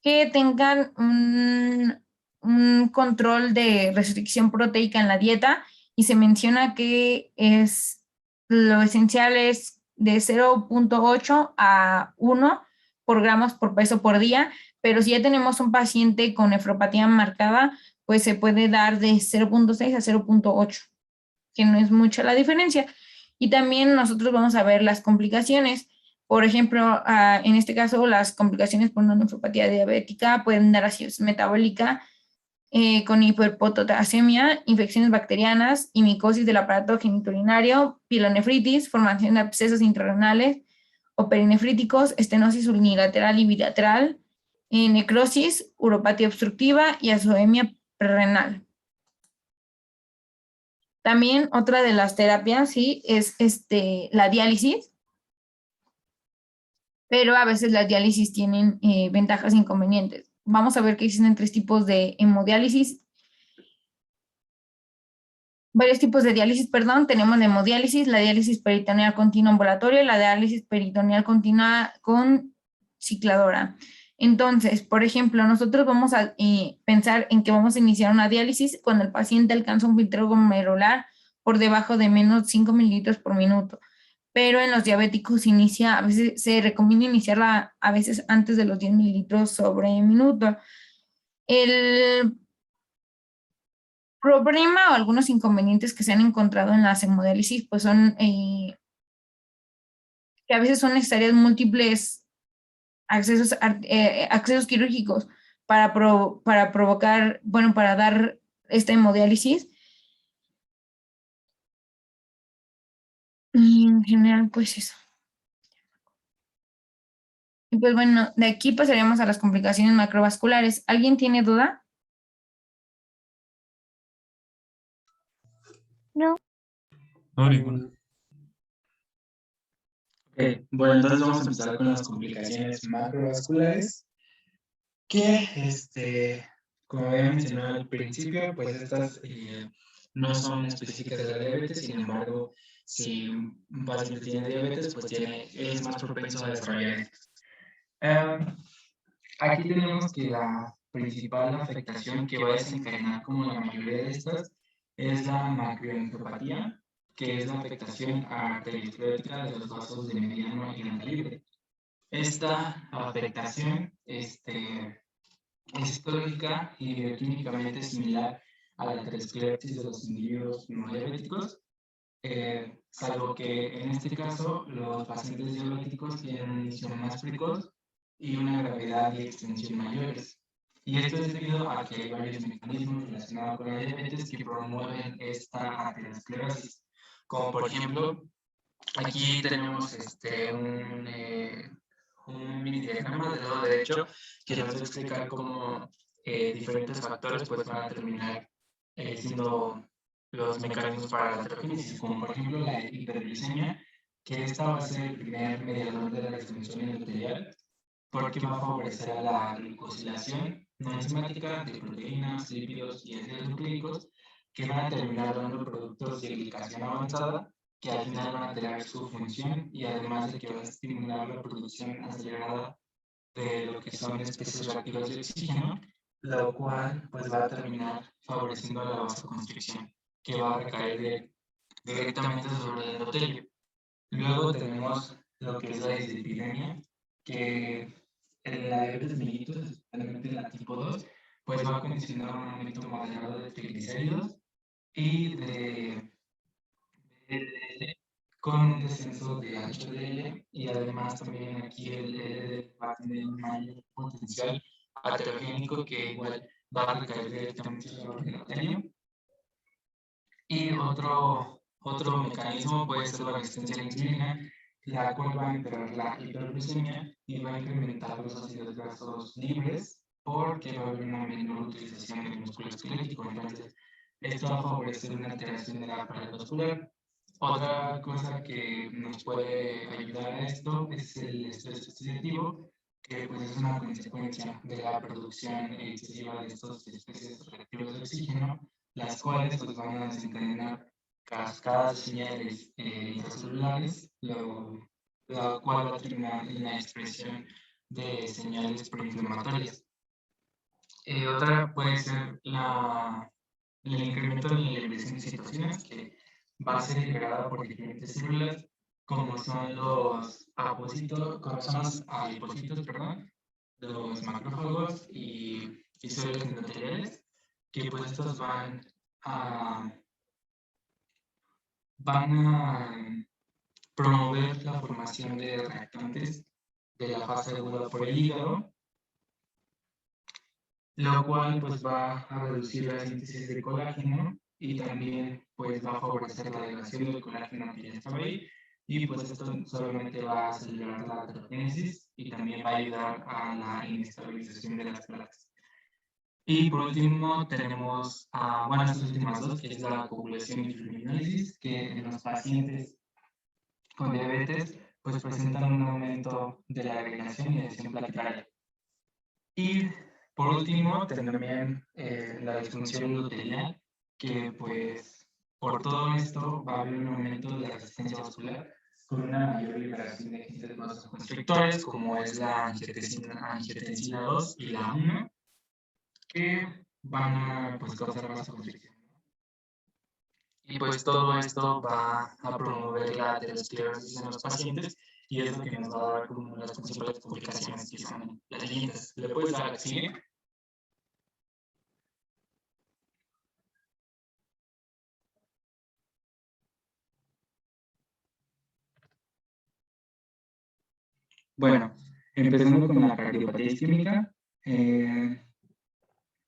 que tengan un control de restricción proteica en la dieta, y se menciona que lo esencial es de 0.8 a 1 por gramos por peso por día, pero si ya tenemos un paciente con nefropatía marcada, pues se puede dar de 0.6 a 0.8, que no es mucha la diferencia. Y también nosotros vamos a ver las complicaciones. Por ejemplo, en este caso, las complicaciones por una nefropatía diabética pueden dar acidosis metabólica con hiperpotasemia, infecciones bacterianas y micosis del aparato genitourinario, pielonefritis, formación de abscesos intrarrenales o perinefríticos, estenosis unilateral y bilateral, necrosis, uropatía obstructiva y azoemia renal. También otra de las terapias, sí, es la diálisis, pero a veces las diálisis tienen ventajas e inconvenientes. Vamos a ver que existen tres tipos de hemodiálisis, varios tipos de diálisis, perdón. Tenemos la hemodiálisis, la diálisis peritoneal continua ambulatoria y la diálisis peritoneal continua con cicladora. Entonces, por ejemplo, nosotros vamos a pensar en que vamos a iniciar una diálisis cuando el paciente alcanza un filtrado glomerular por debajo de menos 5 mililitros por minuto. Pero en los diabéticos inicia, a veces se recomienda iniciarla a veces antes de los 10 mililitros sobre minuto. El problema o algunos inconvenientes que se han encontrado en las hemodiálisis, pues son que a veces son necesarias múltiples accesos quirúrgicos para provocar, bueno, para dar esta hemodiálisis. Y en general, pues eso. Y pues bueno, de aquí pasaríamos a las complicaciones macrovasculares. ¿Alguien tiene duda? No. No, ninguna. Ok, bueno, entonces vamos a empezar con las complicaciones macrovasculares, que, como había mencionado al principio, pues estas no son específicas de la diabetes. Sin embargo, si un paciente tiene diabetes, pues es más propenso a desarrollar estas. Aquí tenemos que la principal afectación que va a desencadenar como la mayoría de estas es la macroencefalopatía, que es la afectación arteriosclerótica de los vasos de mediano y gran calibre. Esta afectación es histológica y bioquímicamente similar a la aterosclerosis de los individuos no diabéticos, salvo que en este caso los pacientes diabéticos tienen un inicio más precoz y una gravedad y extensión mayores. Y esto es debido a que hay varios mecanismos relacionados con la diabetes que promueven esta aterosclerosis, como por ejemplo, aquí tenemos un mini diagrama del lado derecho que nos va a explicar cómo diferentes factores pues, van a terminar siendo los mecanismos para la aterogénesis, como por ejemplo la hiperglicemia, que esta va a ser el primer mediador de la disfunción endotelial, porque va a favorecer a la glucosilación no enzimática de proteínas, lípidos y ácidos nucleicos, que van a terminar dando productos de glicación avanzada, que al final van a tener su función y además de que va a estimular la producción acelerada de lo que son especies reactivas de oxígeno, lo cual pues va a terminar favoreciendo la vasoconstricción, que va a recaer directamente sobre el endotelio. Luego tenemos lo que es la dislipidemia, que en la diabetes mellitus, especialmente la tipo 2, pues va a condicionar un aumento moderado de triglicéridos y de con un descenso de HDL, y además también aquí el LDL va a tener un mayor potencial aterogénico que igual va a recaer directamente sobre el endotelio. Y otro mecanismo puede ser la resistencia a la insulina, la cual va a empeorar la hiperglucemia y va a incrementar los ácidos grasos libres porque va a haber una menor utilización del músculo esquelético. Entonces, esto va a favorecer una alteración de la pared vascular. Otra cosa que nos puede ayudar a esto es el estrés oxidativo, que pues es una consecuencia de la producción excesiva de estas especies reactivas de oxígeno, las cuales pues, van a desencadenar cascadas de señales intracelulares, lo cual va a terminar en la expresión de señales proinflamatorias. Otra puede ser el incremento en la liberación de citocinas, que va a ser liberada por diferentes células, como son los adipocitos, perdón, los macrófagos y células endoteliales, que pues estos van a promover la formación de reactantes de la fase aguda por el hígado, lo cual pues va a reducir la síntesis de colágeno y también pues va a favorecer la degradación del colágeno que ya estaba ahí, y pues esto solamente va a acelerar la terogénesis y también va a ayudar a la inestabilización de las placas. Y por último tenemos, bueno, estas últimas dos, que es la coagulación y fibrinólisis, que en los pacientes con diabetes pues presentan un aumento de la agregación y adhesión plaquetaria. Y por último, también la disfunción endotelial, que pues por todo esto va a haber un aumento de la resistencia vascular con una mayor liberación de agentes vasoconstrictores, como es la angiotensina 2 y la 1, que van a pues, causar vasoconstricción. Y pues todo esto va a promover la aterosclerosis en los pacientes, y es lo que nos va a dar como las principales complicaciones, que son las siguientes. ¿Le puedes dar a la que sigue? Bueno, empezando con la cardiopatía isquémica,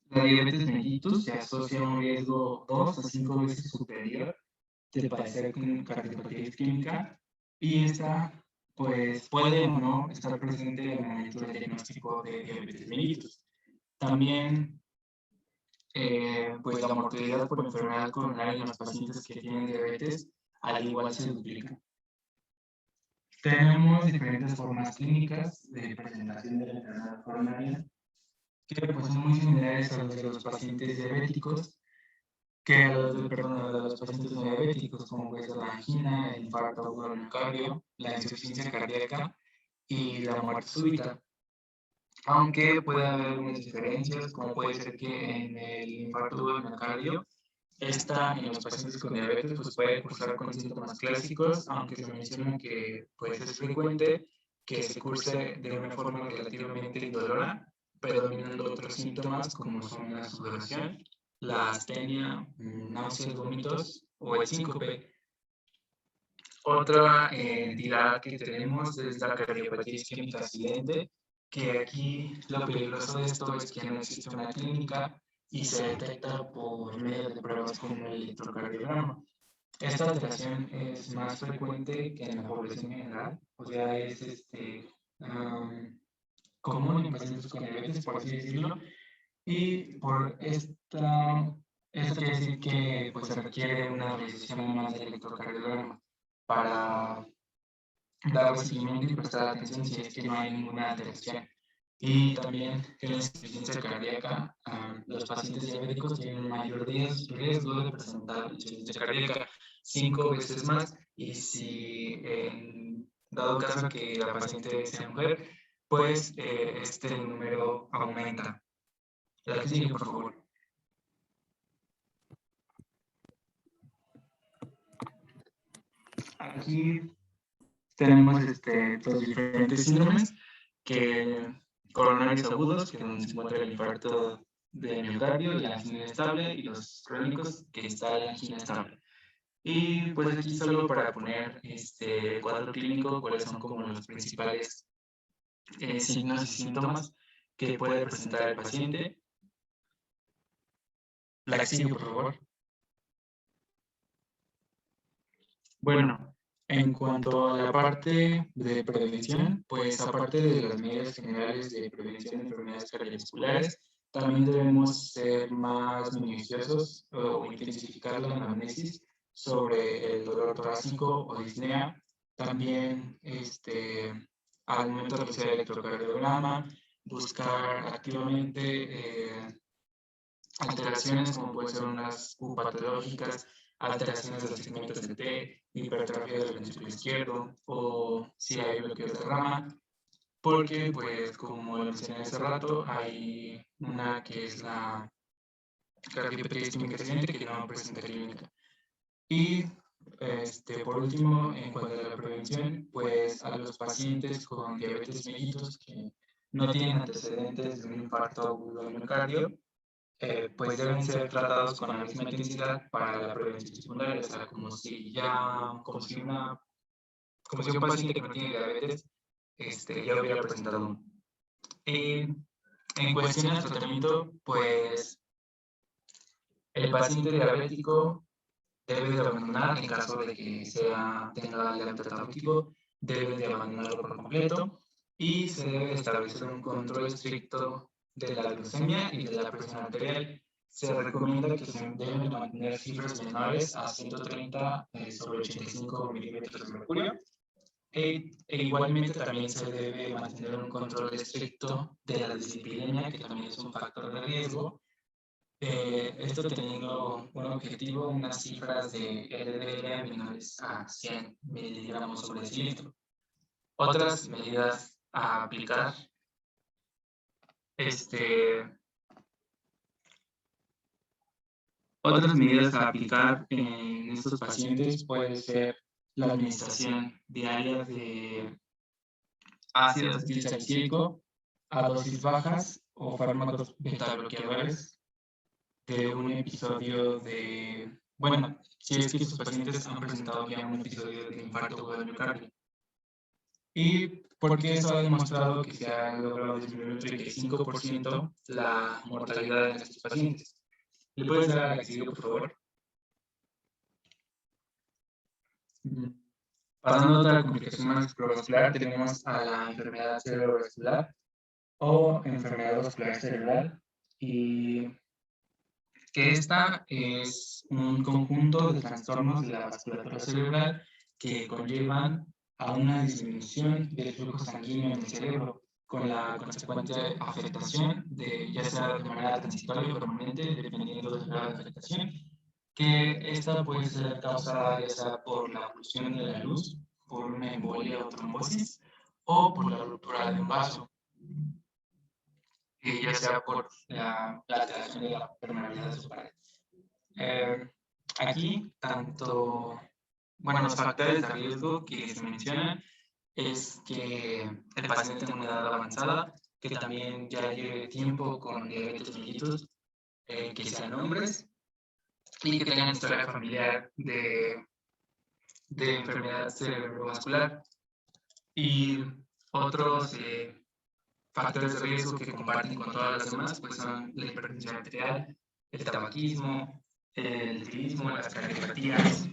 la diabetes mellitus se asocia a un riesgo 2 a 5 veces superior de padecer con cardiopatía isquémica, y esta pues puede o no estar presente en el momento del diagnóstico de diabetes mellitus. También pues la mortalidad por enfermedad coronaria en los pacientes que tienen diabetes al igual se duplica. Tenemos diferentes formas clínicas de presentación de la enfermedad coronaria, que pues son muy similares a las de los pacientes diabéticos, que a los pacientes no diabéticos, como puede ser la angina, el infarto agudo del miocardio, la insuficiencia cardíaca y la muerte súbita. Aunque puede haber algunas diferencias, como puede ser que en el infarto agudo del miocardio, esta en los pacientes con diabetes pues puede cursar con síntomas clásicos, aunque se menciona que pues es frecuente que se curse de una forma relativamente indolora, predominando otros síntomas como son la sudoración, la astenia, náuseas, vómitos o el síncope. Otra entidad que tenemos es la cardiopatía isquémica silente, que aquí lo peligroso de esto es que no existe una clínica y se detecta por medio de pruebas como el electrocardiograma. Esta alteración es más frecuente que en la población general, o sea, es común en pacientes con diabetes, por así decirlo, y por esto quiere decir que pues, se requiere una realización más del electrocardiograma para darle seguimiento y prestar atención si es que no hay ninguna alteración. Y también que la insuficiencia cardíaca, los pacientes diabéticos tienen un mayor riesgo de presentar insuficiencia cardíaca 5 veces más, y si en dado caso que la paciente sea mujer, pues este número aumenta. La que sigue, por favor. Aquí tenemos los diferentes síndromes que coronarios agudos, que donde se encuentra el infarto de miocardio y la angina estable, y los crónicos, que está la angina estable. Y pues aquí solo para poner cuadro clínico, cuáles son como los principales signos y síntomas que puede presentar el paciente. La que sigue, por favor. Bueno, en cuanto a la parte de prevención, pues aparte de las medidas generales de prevención de enfermedades cardiovasculares, también debemos ser más minuciosos o intensificar la anamnesis sobre el dolor torácico o disnea. También al momento de realizar el electrocardiograma, buscar activamente alteraciones como pueden ser unas U patológicas, alteraciones de los segmentos de T, hipertrofia del ventrículo izquierdo, o si hay bloqueo de rama, porque pues como lo mencioné hace rato, hay una que es la cardiopatía isquémica silente que no presenta clínica. Y por último, en cuanto a la prevención, pues a los pacientes con diabetes mellitus que no tienen antecedentes de un infarto agudo del miocardio, pues deben ser tratados con la misma intensidad para la prevención secundaria, o sea, como si un paciente que no tiene diabetes ya hubiera presentado uno. En cuestión al tratamiento, pues el paciente diabético debe de abandonar, en caso de que tenga diabetes tipo, debe de abandonarlo por completo y se debe establecer un control estricto de la glucemia y de la presión arterial. Se recomienda que se deben de mantener cifras menores a 130 sobre 85 milímetros de mercurio. Igualmente también se debe mantener un control estricto de la dislipidemia, que también es un factor de riesgo. Esto teniendo un objetivo, unas cifras de LDL menores a 100 miligramos sobre decilitro. Otras medidas a aplicar, en estos pacientes puede ser la administración diaria de ácido acetilsalicílico a dosis bajas o fármacos betabloqueadores de un episodio de, bueno, si es que sus pacientes han presentado ya un episodio de infarto agudo del miocardio. Y porque eso ha demostrado que se ha logrado disminuir un 35% la mortalidad en estos pacientes. ¿Le puedes dar a la que sigue, por favor? Pasando a otra complicación más exploravascular, tenemos a la enfermedad cerebrovascular o enfermedad vascular cerebral, y que esta es un conjunto de trastornos de la vasculatura cerebral que conllevan a una disminución del flujo sanguíneo en el cerebro, con la consecuente afectación, ya sea de manera transitoria o permanente, dependiendo del grado de afectación, que esta puede ser causada ya sea por la oclusión de la luz, por una embolia o trombosis, o por la ruptura de un vaso, ya sea por la alteración de la permeabilidad de su pared. Aquí, los factores de riesgo que se mencionan es que el paciente tenga una edad avanzada, que también ya lleve tiempo con diabetes mellitus, que sean hombres y que tengan historia familiar de enfermedad cerebrovascular. Y otros factores de riesgo que comparten con todas las demás pues son la hipertensión arterial, el tabaquismo, el tiroidismo, las cardiopatías,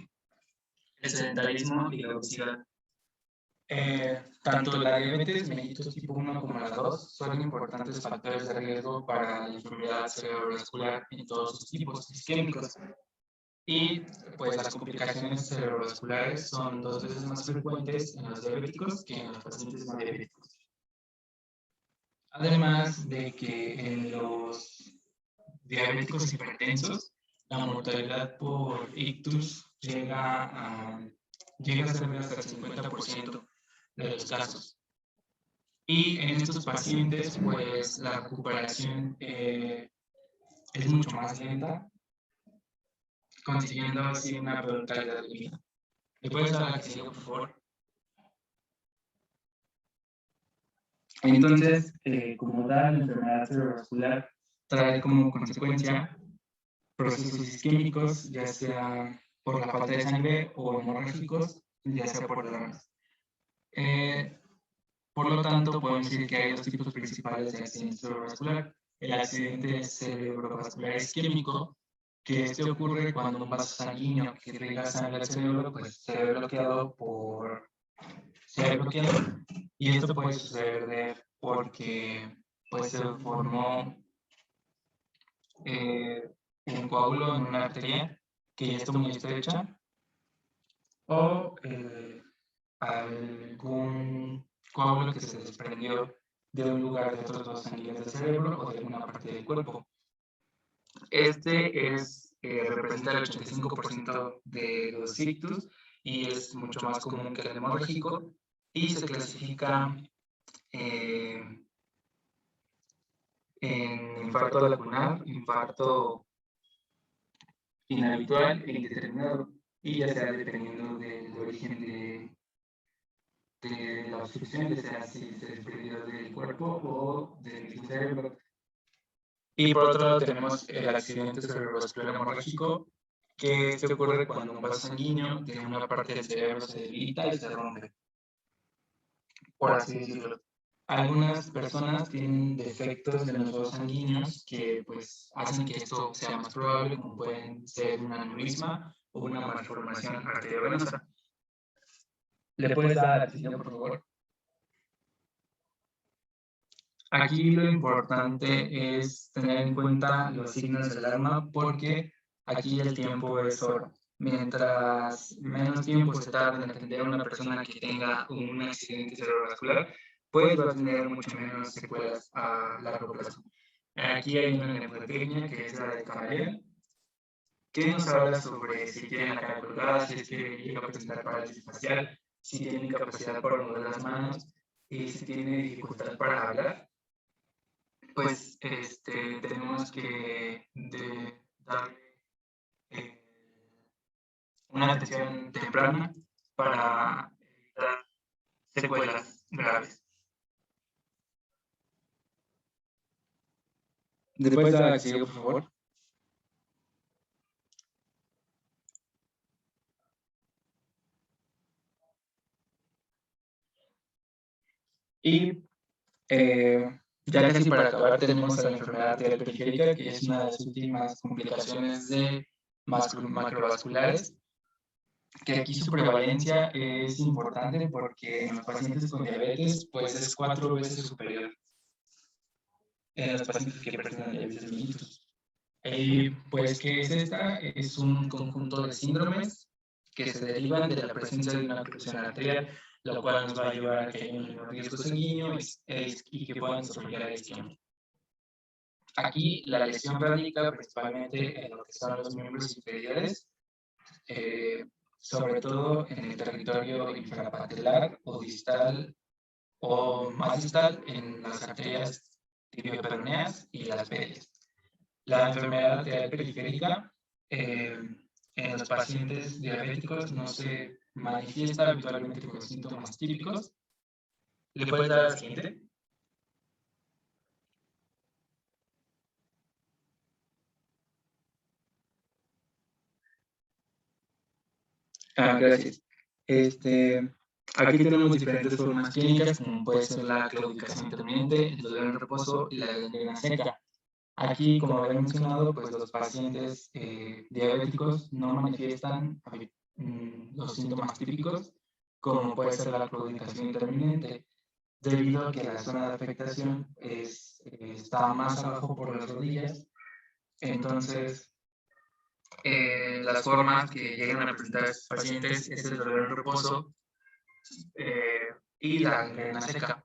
el sedentarismo y la obesidad. Tanto la diabetes mellitus tipo 1 como la 2 son importantes factores de riesgo para la enfermedad cerebrovascular en todos sus tipos isquémicos. Y pues las complicaciones cerebrovasculares son 2 veces más frecuentes en los diabéticos que en los pacientes no diabéticos. Además de que en los diabéticos hipertensos, la mortalidad por ictus llega a ser hasta el 50% de los casos. Y en estos pacientes, pues la recuperación es mucho más lenta, consiguiendo así una peor calidad de vida. ¿Le puedes dar a la que sigue, por favor? Entonces, como tal, la enfermedad cerebrovascular trae como consecuencia procesos isquémicos, ya sea por la falta de sangre, o hemorrágicos, ya sea por derrames. Por lo tanto, podemos decir que hay dos tipos principales de accidente cerebrovascular. El accidente cerebrovascular isquémico, que este ocurre cuando un vaso sanguíneo que irriga sangre al cerebro pues, se ve bloqueado, y esto puede suceder porque pues, se formó un coágulo en una arteria que ya está muy estrecha, o algún coágulo que se desprendió de un lugar de otros vasos sanguíneos del cerebro o de alguna parte del cuerpo. Representa el 85% de los ictus y es mucho más común que el hemorrágico, y se clasifica en infarto lacunar, infarto inhabitual e indeterminado, y ya sea dependiendo del origen de la obstrucción, ya sea si se desprendió del cuerpo o del cerebro. Y por otro lado tenemos el accidente cerebrovascular hemorrágico, que este ocurre cuando un vaso sanguíneo de una parte del cerebro se debilita y se rompe, por así decirlo. Algunas personas tienen defectos de los vasos sanguíneos que pues hacen que esto sea más probable, como pueden ser un aneurisma o una malformación arteriovenosa. ¿Le puedes dar a la siguiente, por favor? Aquí lo importante es tener en cuenta los signos de alarma porque aquí el tiempo es oro. Mientras menos tiempo se tarde en atender a una persona que tenga un accidente cerebrovascular, pues va a tener mucho menos secuelas a largo plazo. Aquí hay una nefropequeña que es la de Camarera, que nos habla sobre si tiene la cara colgada, si es que llega a presentar parálisis facial, si tiene incapacidad para mover las manos y si tiene dificultad para hablar. Pues tenemos que darle eh, una atención temprana para evitar secuelas graves. Después de la que sigue, por favor. Y ya casi para acabar tenemos a la enfermedad arterial periférica, que es una de las últimas complicaciones de macrovasculares, que aquí su prevalencia es importante porque en los pacientes con diabetes pues es 4 veces superior en los pacientes que presentan diabetes mellitus. Pues, ¿qué es esta? Es un conjunto de síndromes que se derivan de la presencia de una oclusión arterial, lo cual nos va a llevar a que haya un menor riesgo sanguíneo y que puedan desarrollar isquemia. Aquí la lesión radica principalmente en lo que son los miembros inferiores, sobre todo en el territorio infrapatelar o distal o más distal en las arterias tibioperoneas y las venias. La enfermedad arterial periférica en los pacientes diabéticos no se manifiesta habitualmente con síntomas típicos. ¿Le puedes dar la siguiente? Gracias. Aquí tenemos diferentes formas clínicas, como puede ser la claudicación intermitente, el dolor en reposo y la gangrena seca. Aquí, como había mencionado, pues los pacientes diabéticos no manifiestan los síntomas típicos, como puede ser la claudicación intermitente, debido a que la zona de afectación está más abajo por las rodillas. Entonces, las formas que llegan a presentar a estos pacientes es el dolor en reposo y la gangrena seca.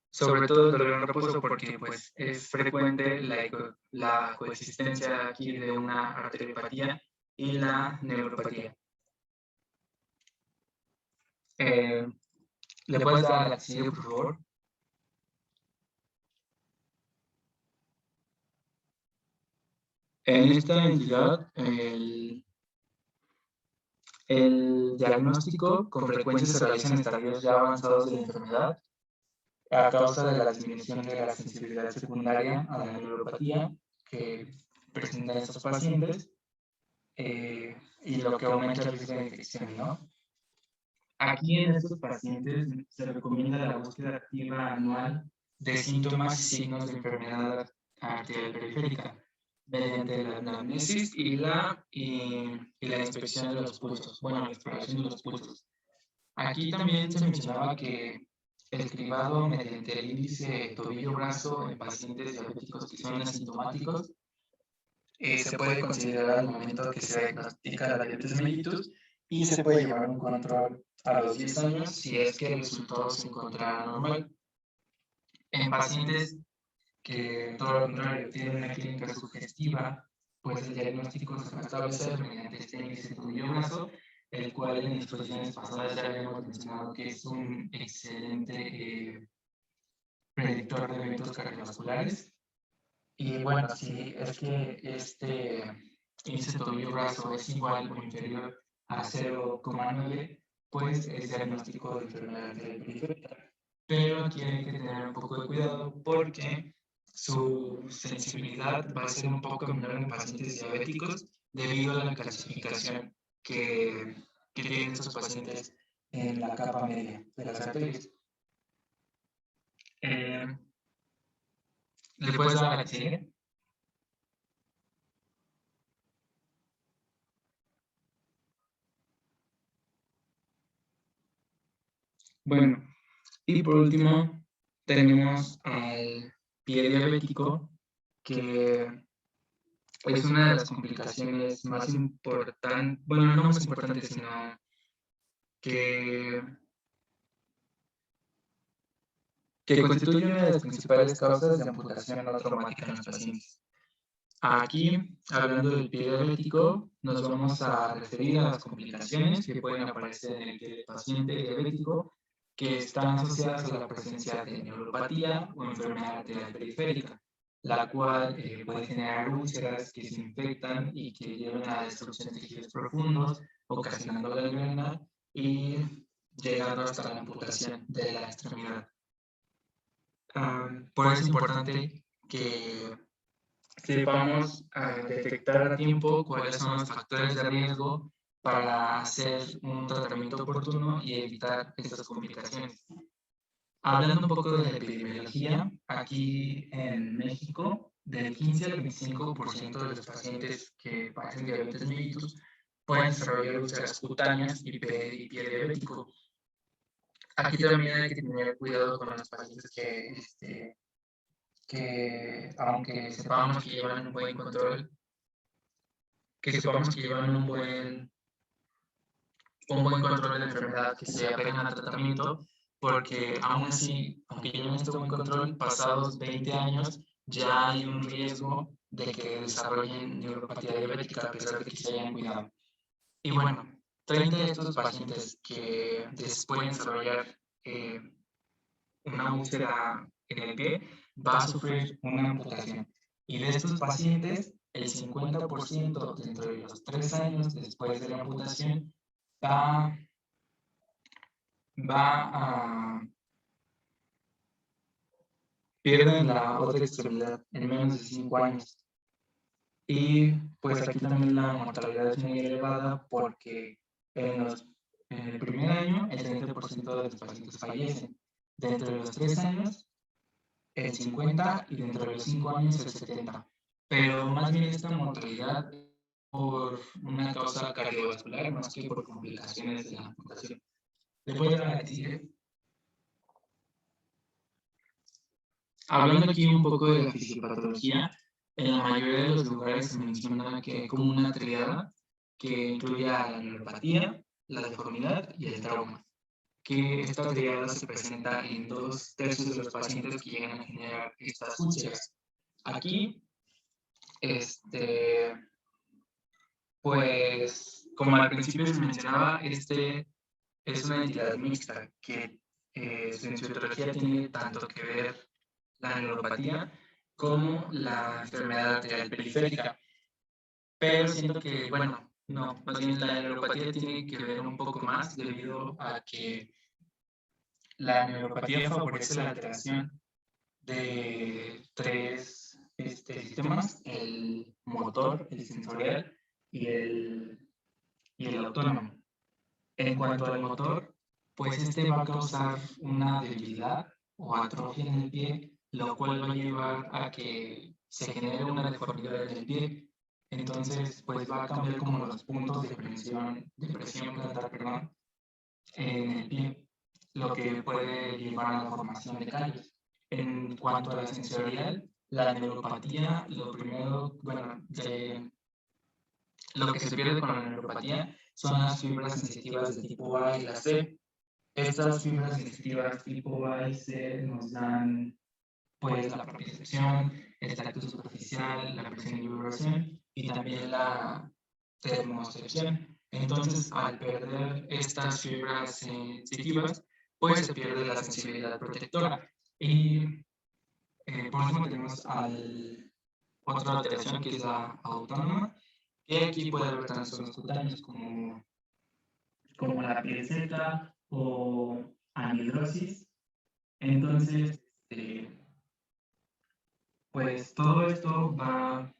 Sobre todo el dolor en reposo porque pues, es frecuente la coexistencia aquí de una arteriopatía y la neuropatía. ¿Le puedes dar a la siguiente, por favor? En esta entidad, el diagnóstico con frecuencia se realiza en estadios ya avanzados de la enfermedad a causa de la disminución de la sensibilidad secundaria a la neuropatía que presentan estos pacientes y lo que aumenta el riesgo de infección, ¿no? Aquí en estos pacientes se recomienda la búsqueda activa anual de síntomas y signos de enfermedad arterial periférica mediante la anamnesis y la inspección de los pulsos, bueno, la exploración de los pulsos. Aquí también se mencionaba que el cribado mediante el índice tobillo-brazo en pacientes diabéticos que son asintomáticos se puede considerar al momento que se diagnostica la diabetes mellitus y se puede llevar un control a los 10 años si es que el resultado se encontrara normal. En pacientes que, todo lo contrario, tienen una clínica sugestiva, pues el diagnóstico se va a establecer mediante este índice tobillo-brazo, el cual en exposiciones pasadas ya habíamos mencionado que es un excelente predictor de eventos cardiovasculares. Y bueno, si es que este índice tobillo-brazo es igual o inferior a 0,9, pues es diagnóstico de enfermedad arterial periférica. Pero aquí hay que tener un poco de cuidado porque su sensibilidad va a ser un poco menor en pacientes diabéticos debido a la calcificación que tienen estos pacientes en la capa media de las arterias. Eh, ¿Le puedes dar a la que sigue? Bueno, y por último tenemos al pie diabético, que es una de las complicaciones más importantes, bueno, no más importantes, sino que, que constituye una de las principales causas de amputación no traumática en los pacientes. Aquí, hablando del pie diabético, nos vamos a referir a las complicaciones que pueden aparecer en el pie del paciente diabético que están asociadas a la presencia de neuropatía o enfermedad arterial periférica, la cual puede generar úlceras que se infectan y que llevan a destrucción de tejidos profundos, ocasionando la gangrena y llegando hasta la amputación de la extremidad. Por eso es importante que sepamos detectar a tiempo cuáles son los factores de riesgo para hacer un tratamiento oportuno y evitar estas complicaciones. Hablando un poco de la epidemiología, aquí en México, del 15 al 25% de los pacientes que padecen diabetes mellitus pueden desarrollar úlceras cutáneas y pie diabético. Aquí también hay que tener cuidado con los pacientes que aunque sepamos que llevan un buen control, que sepamos que llevan un buen control de la enfermedad, que se apegan al tratamiento, porque aún así, aunque lleven este buen control, pasados 20 años, ya hay un riesgo de que desarrollen neuropatía diabética a pesar de que se hayan cuidado. Y bueno, 30 de estos pacientes que pueden desarrollar eh, una úlcera en el pie va a sufrir una amputación. Y de estos pacientes, el 50% dentro de los 3 años después de la amputación va, va a pierden la otra extremidad en menos de 5 años. Y pues aquí también la mortalidad es muy elevada porque en, los, en el primer año el 30% de los pacientes fallecen. Dentro de los 3 años el 50 y dentro de los 5 años el 70. Pero más bien esta mortalidad por una causa cardiovascular más que por complicaciones de la amputación. Después de la siguiente, hablando aquí un poco de la fisiopatología, en la mayoría de los lugares se menciona que como una triada que incluye a la neuropatía, la deformidad y el trauma. Que esta triada se presenta en 2/3 de los pacientes que llegan a generar estas úlceras. Aquí pues, como al principio se mencionaba, es una entidad mixta que su etiología tiene tanto que ver la neuropatía como la enfermedad arterial periférica. Pero siento que, bueno, no, más bien la neuropatía tiene que ver un poco más debido a que la neuropatía favorece la alteración de tres sistemas, el motor, el sensorial y el autónomo. En cuanto al motor, pues este va a causar una debilidad o atrofia en el pie, lo cual va a llevar a que se genere una deformidad en el pie. Entonces, pues va a cambiar como los puntos de presión plantar, perdón, en el pie, lo que puede llevar a la formación de callos. En cuanto a la sensorial, la neuropatía, lo primero, bueno, lo que se pierde con la neuropatía son las fibras sensitivas de tipo A y la C. Estas fibras sensitivas tipo A y C nos dan pues la propiocepción, el tacto superficial, la presión y vibración y también la termocepción. Entonces, al perder estas fibras sensitivas, pues se pierde la sensibilidad protectora. Y por último tenemos otra alteración que es la autónoma, que aquí puede haber trastornos cutáneos como la piel seca o anhidrosis. Entonces, pues todo esto va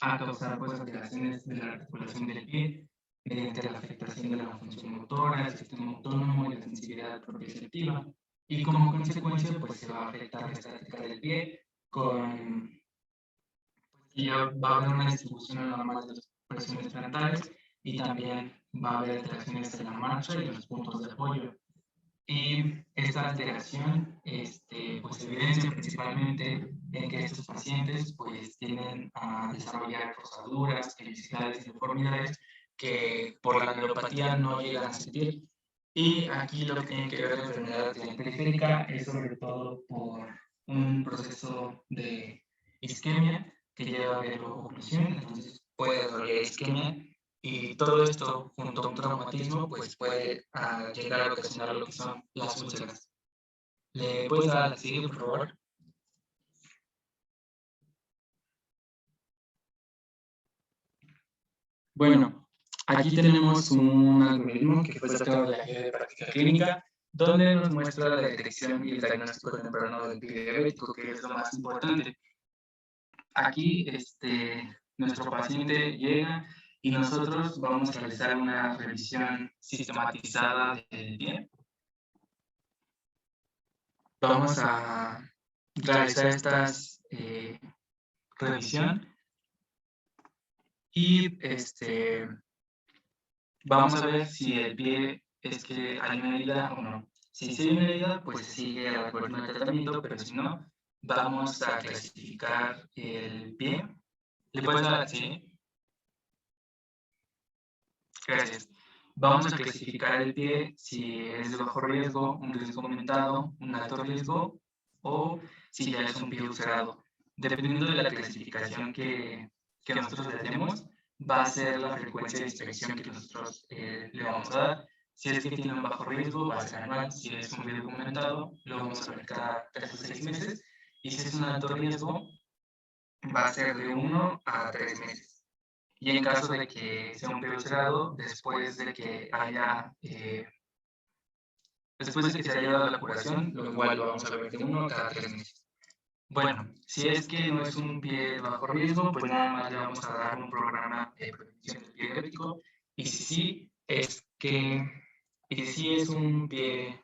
a causar pues alteraciones de la articulación del pie mediante la afectación de la función motora, el sistema autónomo y la sensibilidad propioceptiva. y como consecuencia pues se va a afectar la estática del pie con y ya va a haber una distribución normal de las presiones frontales y también va a haber alteraciones en la marcha y en los puntos de apoyo. Y esta alteración pues, se evidencia principalmente en que estos pacientes pues, tienden a desarrollar rosaduras, callosidades y deformidades que por la neuropatía no llegan a sentir. Y aquí lo que tiene que ver la enfermedad periférica es sobre todo por un proceso de isquemia que lleva a ver oclusión, entonces puede doler isquemia y todo esto junto a un traumatismo pues puede llegar a ocasionar lo que son las úlceras. ¿Le puedes dar a la siguiente, por favor? Bueno, aquí tenemos un algoritmo que fue sacado de la guía de práctica clínica, donde nos muestra la detección y el diagnóstico temprano del pie diabético, que es lo más importante. Aquí, nuestro paciente llega y nosotros vamos a realizar una revisión sistematizada del pie. Vamos a realizar estas revisión y vamos a ver si el pie es que hay una herida o no. Si sí hay una herida, pues se sigue el algoritmo de tratamiento, pero si no, vamos a clasificar el pie. ¿Le puedes dar? Sí. Gracias. Vamos a clasificar el pie si es de bajo riesgo, un riesgo aumentado, un alto riesgo o si ya es un pie ulcerado. Dependiendo de la clasificación que nosotros le demos, va a ser la frecuencia de inspección que nosotros le vamos a dar. Si es que tiene un bajo riesgo, va a ser anual. Si es un riesgo aumentado, lo vamos a ver cada 3 o 6 meses. Y si es un alto riesgo, va a ser de 1 a 3 meses. Y en caso de que sea un pie ulcerado, después de que se haya dado la curación, lo igual lo vamos a ver de 1 cada 3 meses. Bueno, si es que no es un pie de bajo riesgo, pues nada más le vamos a dar un programa de prevención del pie diabético. Y si sí, es un pie,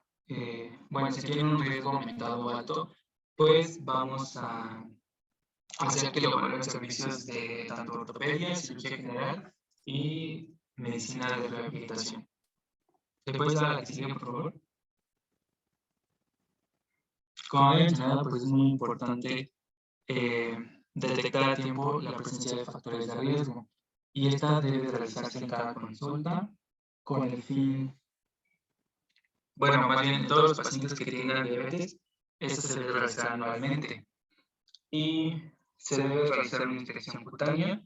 bueno, si tiene un riesgo aumentado o alto, pues vamos a hacer que lo evalúen servicios de tanto ortopedia, cirugía general y medicina de rehabilitación. ¿Le puedes dar a la que sigue, por favor? Como había mencionado, pues es muy importante eh, detectar a tiempo la presencia de factores de riesgo y esta debe realizarse en cada consulta con el fin, bueno, más bien en todos los pacientes que tengan diabetes, esto se debe realizar anualmente y se debe realizar una inspección cutánea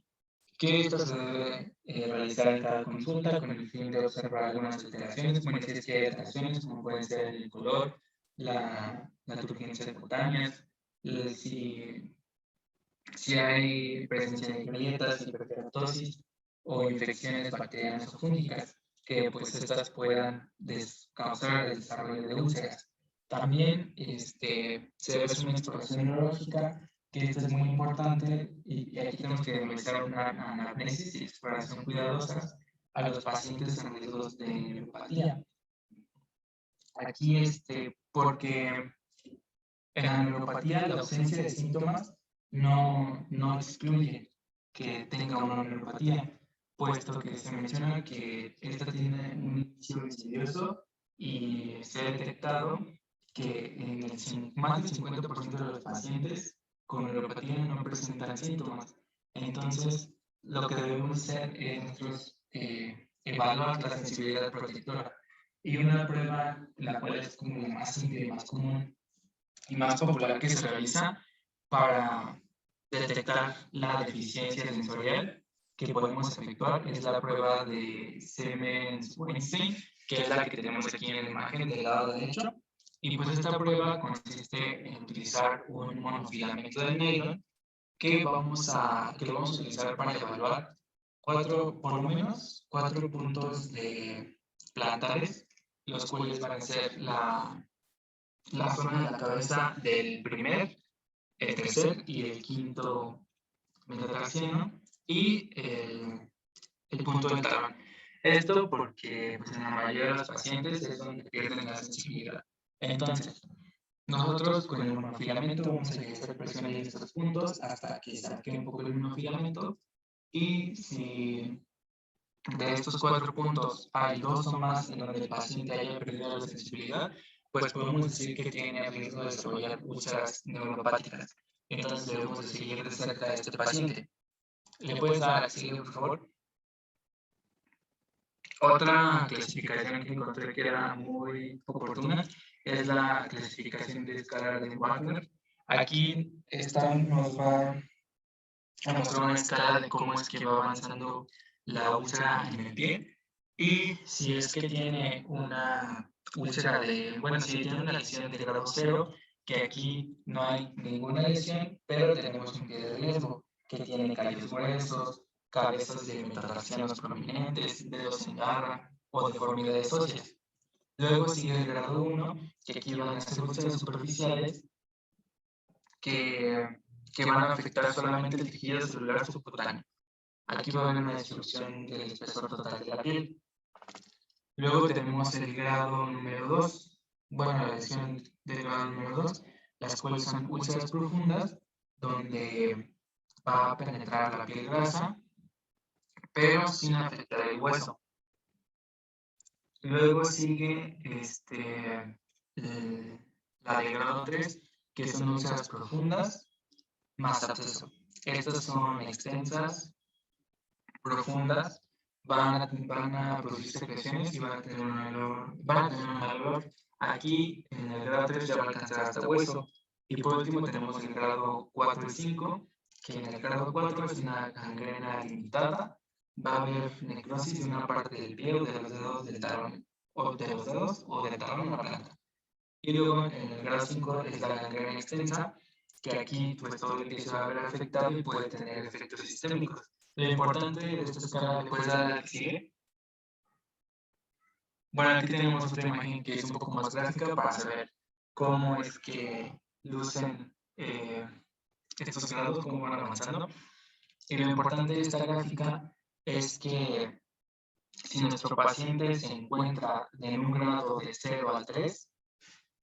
que esta se debe realizar en cada consulta con el fin de observar algunas alteraciones, bueno, si es que hay alteraciones como pueden ser el color, la turgencia cutáneas, si hay presencia de grietas, hiperkeratosis o infecciones bacterianas o fúngicas, que pues estas puedan causar el desarrollo de úlceras. También se debe hacer una exploración neurológica, que esto es muy importante y aquí tenemos que realizar una anamnesis y exploración cuidadosas a los pacientes en riesgos de neuropatía. Aquí, porque en la neuropatía la ausencia de síntomas no excluye que tenga una neuropatía, puesto que se menciona que esta tiene un inicio insidioso y se ha detectado que en más del 50% de los pacientes con neuropatía no presentan síntomas. Entonces, lo que debemos hacer es nosotros evaluar la sensibilidad protectora. Y una prueba, la cual es como la más simple y más común y más popular que se realiza para detectar la deficiencia sensorial que podemos efectuar es la prueba de Siemens-Weinstein, que es la que tenemos aquí en la imagen del lado derecho. Y pues esta prueba consiste en utilizar un monofilamento de nylon que lo vamos a utilizar para evaluar por lo menos 4 puntos de plantares, los cuales van a ser la zona de la cabeza del primer, el tercer y el quinto metatarsiano y el punto del talón. Esto porque pues, en la mayoría de los pacientes es donde pierden la sensibilidad. Entonces, nosotros con el monofilamento vamos a ejercer presión en estos puntos hasta que saque un poco el monofilamento. Y si de estos 4 puntos hay 2 o más en donde el paciente haya perdido la sensibilidad, pues podemos decir que tiene riesgo de desarrollar úlceras neuropáticas. Entonces debemos de seguir de cerca a este paciente. ¿Le puedes dar a seguir, por favor? Otra clasificación que encontré que era muy oportuna es la clasificación de escala de Wagner. Aquí esta nos va a mostrar una escala de cómo es que va avanzando la úlcera en el pie y si es que tiene una úlcera de, bueno, si tiene una lesión de grado 0, que aquí no hay ninguna lesión, pero tenemos un pie de riesgo que tiene callos gruesos, cabezas de metatarsianos prominentes, dedos sin garra o deformidades óseas. Luego sigue el grado 1, que aquí van a ser úlceras superficiales que, que van a afectar solamente el tejido celular subcutáneo. Aquí va a haber una disminución del espesor total de la piel. Luego tenemos el grado número 2, bueno, la lesión del grado número 2, las cuales son úlceras profundas, donde va a penetrar la piel grasa, pero sin afectar el hueso. Luego sigue la de grado 3, que son úlceras profundas más absceso. Estas son extensas, profundas, van a producir secreciones y van a tener un mal olor. Aquí en el grado 3 ya va a alcanzar hasta hueso. Y por último tenemos el grado 4 y 5, que en el grado 4 es una gangrena limitada. Va a haber necrosis de una parte del pie o de los dedos del talón, o de los dedos o del talón o la planta. Y luego en el grado 5 es la gangrena extensa, que aquí pues todo el pie se va a ver afectado y puede tener efectos sistémicos. Lo importante de esta escala, ¿le puedes dar a la que sigue? Bueno, aquí tenemos otra imagen que es un poco más gráfica para saber cómo es que lucen estos grados, cómo van avanzando. Y lo importante de esta gráfica es que si nuestro paciente se encuentra en un grado de 0 al 3,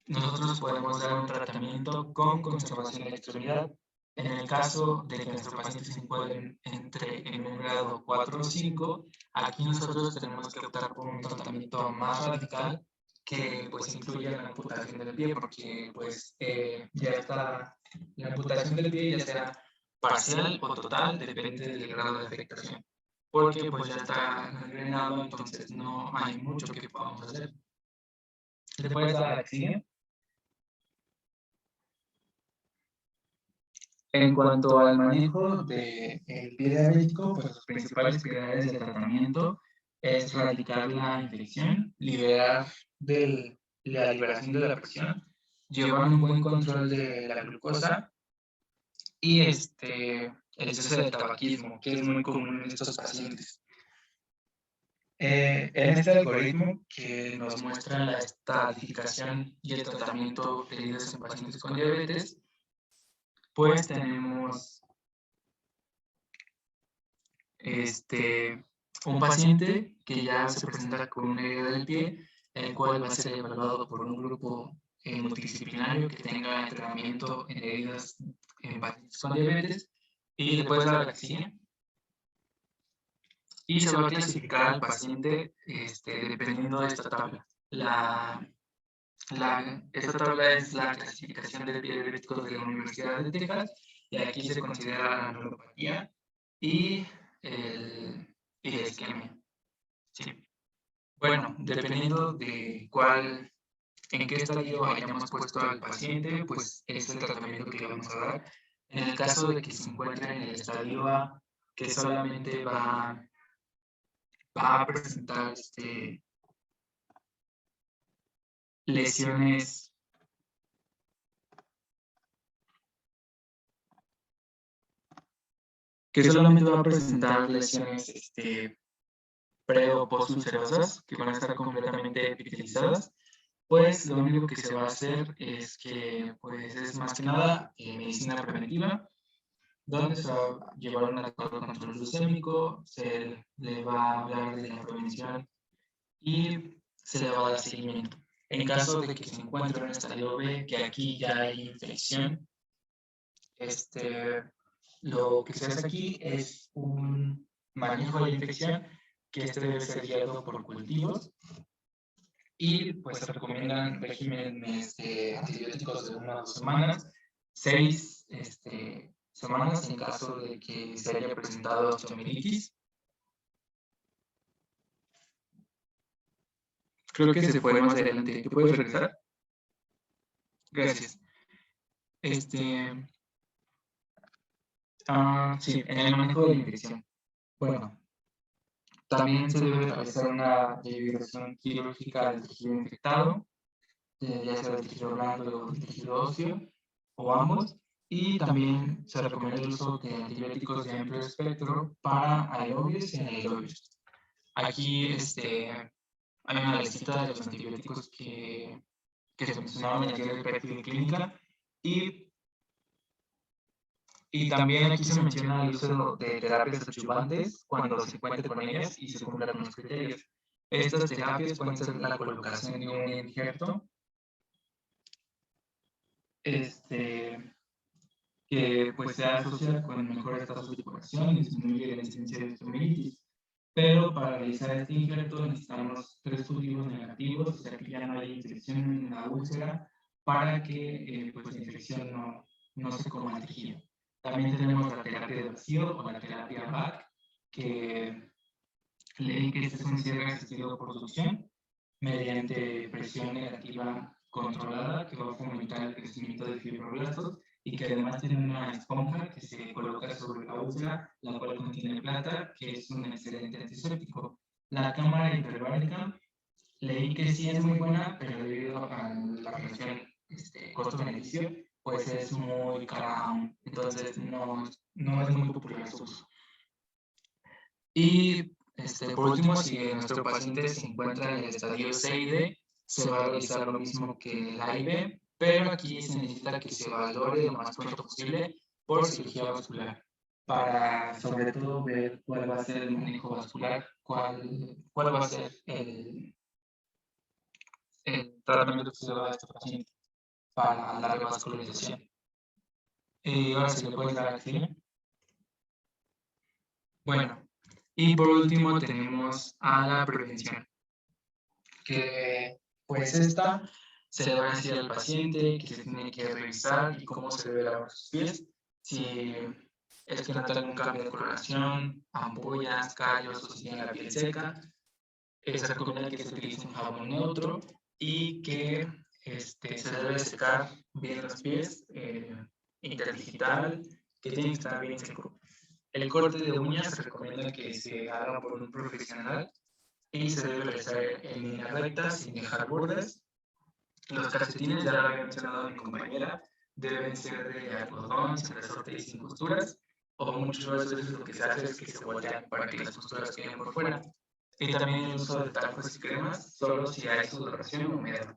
nosotros podemos dar un tratamiento con conservación de la extremidad. En el caso de que nuestro paciente se encuentre en un grado 4 o 5, aquí nosotros tenemos que optar por un tratamiento más radical que pues incluya la amputación del pie, porque pues ya está la amputación del pie, ya sea parcial o total, depende del grado de afectación, porque pues ya está gangrenado, entonces no hay mucho que podamos hacer. ¿Le puedes dar a la que sigue? En cuanto al manejo del pie diabético, pues los principales pilares de tratamiento es erradicar la infección, la liberación de la presión, llevar un buen control de la glucosa y el cese del tabaquismo, que es muy común en estos pacientes. En este algoritmo que nos muestra la estratificación y el tratamiento de heridas en pacientes con diabetes, pues tenemos un paciente que ya se presenta con una herida del pie, el cual va a ser evaluado por un grupo multidisciplinario que tenga entrenamiento en heridas en pacientes con diabetes, y le puedes dar a la que sigue. Y se va a clasificar al paciente dependiendo de esta tabla. Esta tabla es la clasificación del pie diabético de la Universidad de Texas, y aquí se considera la neuropatía y la isquemia. Sí. Bueno, dependiendo de en qué estadio hayamos puesto al paciente, pues es el tratamiento que le vamos a dar. En el caso de que se encuentre en el estadio A, que solamente va a presentar lesiones pre o postulcerosas, que van a estar completamente epitelizadas, pues lo único que se va a hacer es que pues es más que nada medicina preventiva, donde se va a llevar un adecuado control glucémico, se le va a hablar de la prevención y se le va a dar seguimiento. En caso de que se encuentre en un estadio B, que aquí ya hay infección, lo que se hace aquí es un manejo de la infección que debe ser guiado por cultivos y pues se recomiendan regímenes de antibióticos de 1 a 2 semanas, 6 semanas en caso de que se haya presentado osteomielitis. Creo que se puede más adelante. ¿Te puedes regresar? Gracias. Sí, en el manejo de la infección. Bueno, también se debe realizar una dehidratación quirúrgica del tejido infectado, ya sea del tejido blando o del tejido óseo, o ambos. Y también se recomienda el uso de antibióticos de amplio espectro para aerobios y anaerobios. Aquí hay una lista de los antibióticos que se mencionaban en la guía de práctica clínica y también aquí se menciona el uso de terapias adyuvantes cuando se cuente con ellas y se cumplan con los criterios. Estas terapias pueden ser la colocación de un injerto, que pues se asocia con mejores tasas de curación y disminuye la incidencia de osteomielitis. Pero para realizar este injerto necesitamos 3 cultivos negativos, o sea que ya no hay infección en la úlcera, para que pues, la infección no se coma el tejido. También tenemos la terapia de vacío o la terapia BAC, que leí que este es un cierre asistido por succión mediante presión negativa controlada que va a fomentar el crecimiento de fibroblastos y que además tiene una esponja que se coloca sobre la úlcera, la cual contiene plata, que es un excelente antiséptico. La cámara hiperbárica leí que sí es muy buena, pero debido a la relación costo-beneficio, pues es muy cara aún. Entonces no es muy popular su uso. Y por último, si nuestro paciente se encuentra en el estadio C y D, se va a realizar lo mismo que la IV, pero aquí se necesita que se valore lo más pronto posible por cirugía vascular, para sobre todo ver cuál va a ser el manejo vascular, cuál va a ser el tratamiento que se va a dar a este paciente para la revascularización. Ahora sí le puedes dar axila. Bueno, y por último tenemos a la prevención, que pues esta se le va a decir al paciente que se tiene que revisar y cómo se debe lavar sus pies, si es que nota algún cambio de coloración, ampollas, callos o si tiene la piel seca. Se recomienda que se utilice un jabón neutro y que se debe secar bien los pies, interdigital, que tiene que estar bien seco. El corte de uñas se recomienda que se haga por un profesional y se debe realizar en línea recta sin dejar bordes. Los calcetines, ya lo había mencionado mi compañera, deben ser de algodón, sin resorte y sin costuras, o muchas veces lo que se hace es que se voltean para que las costuras queden por fuera. Y también el uso de talcos y cremas, solo si hay sudoración o humedad.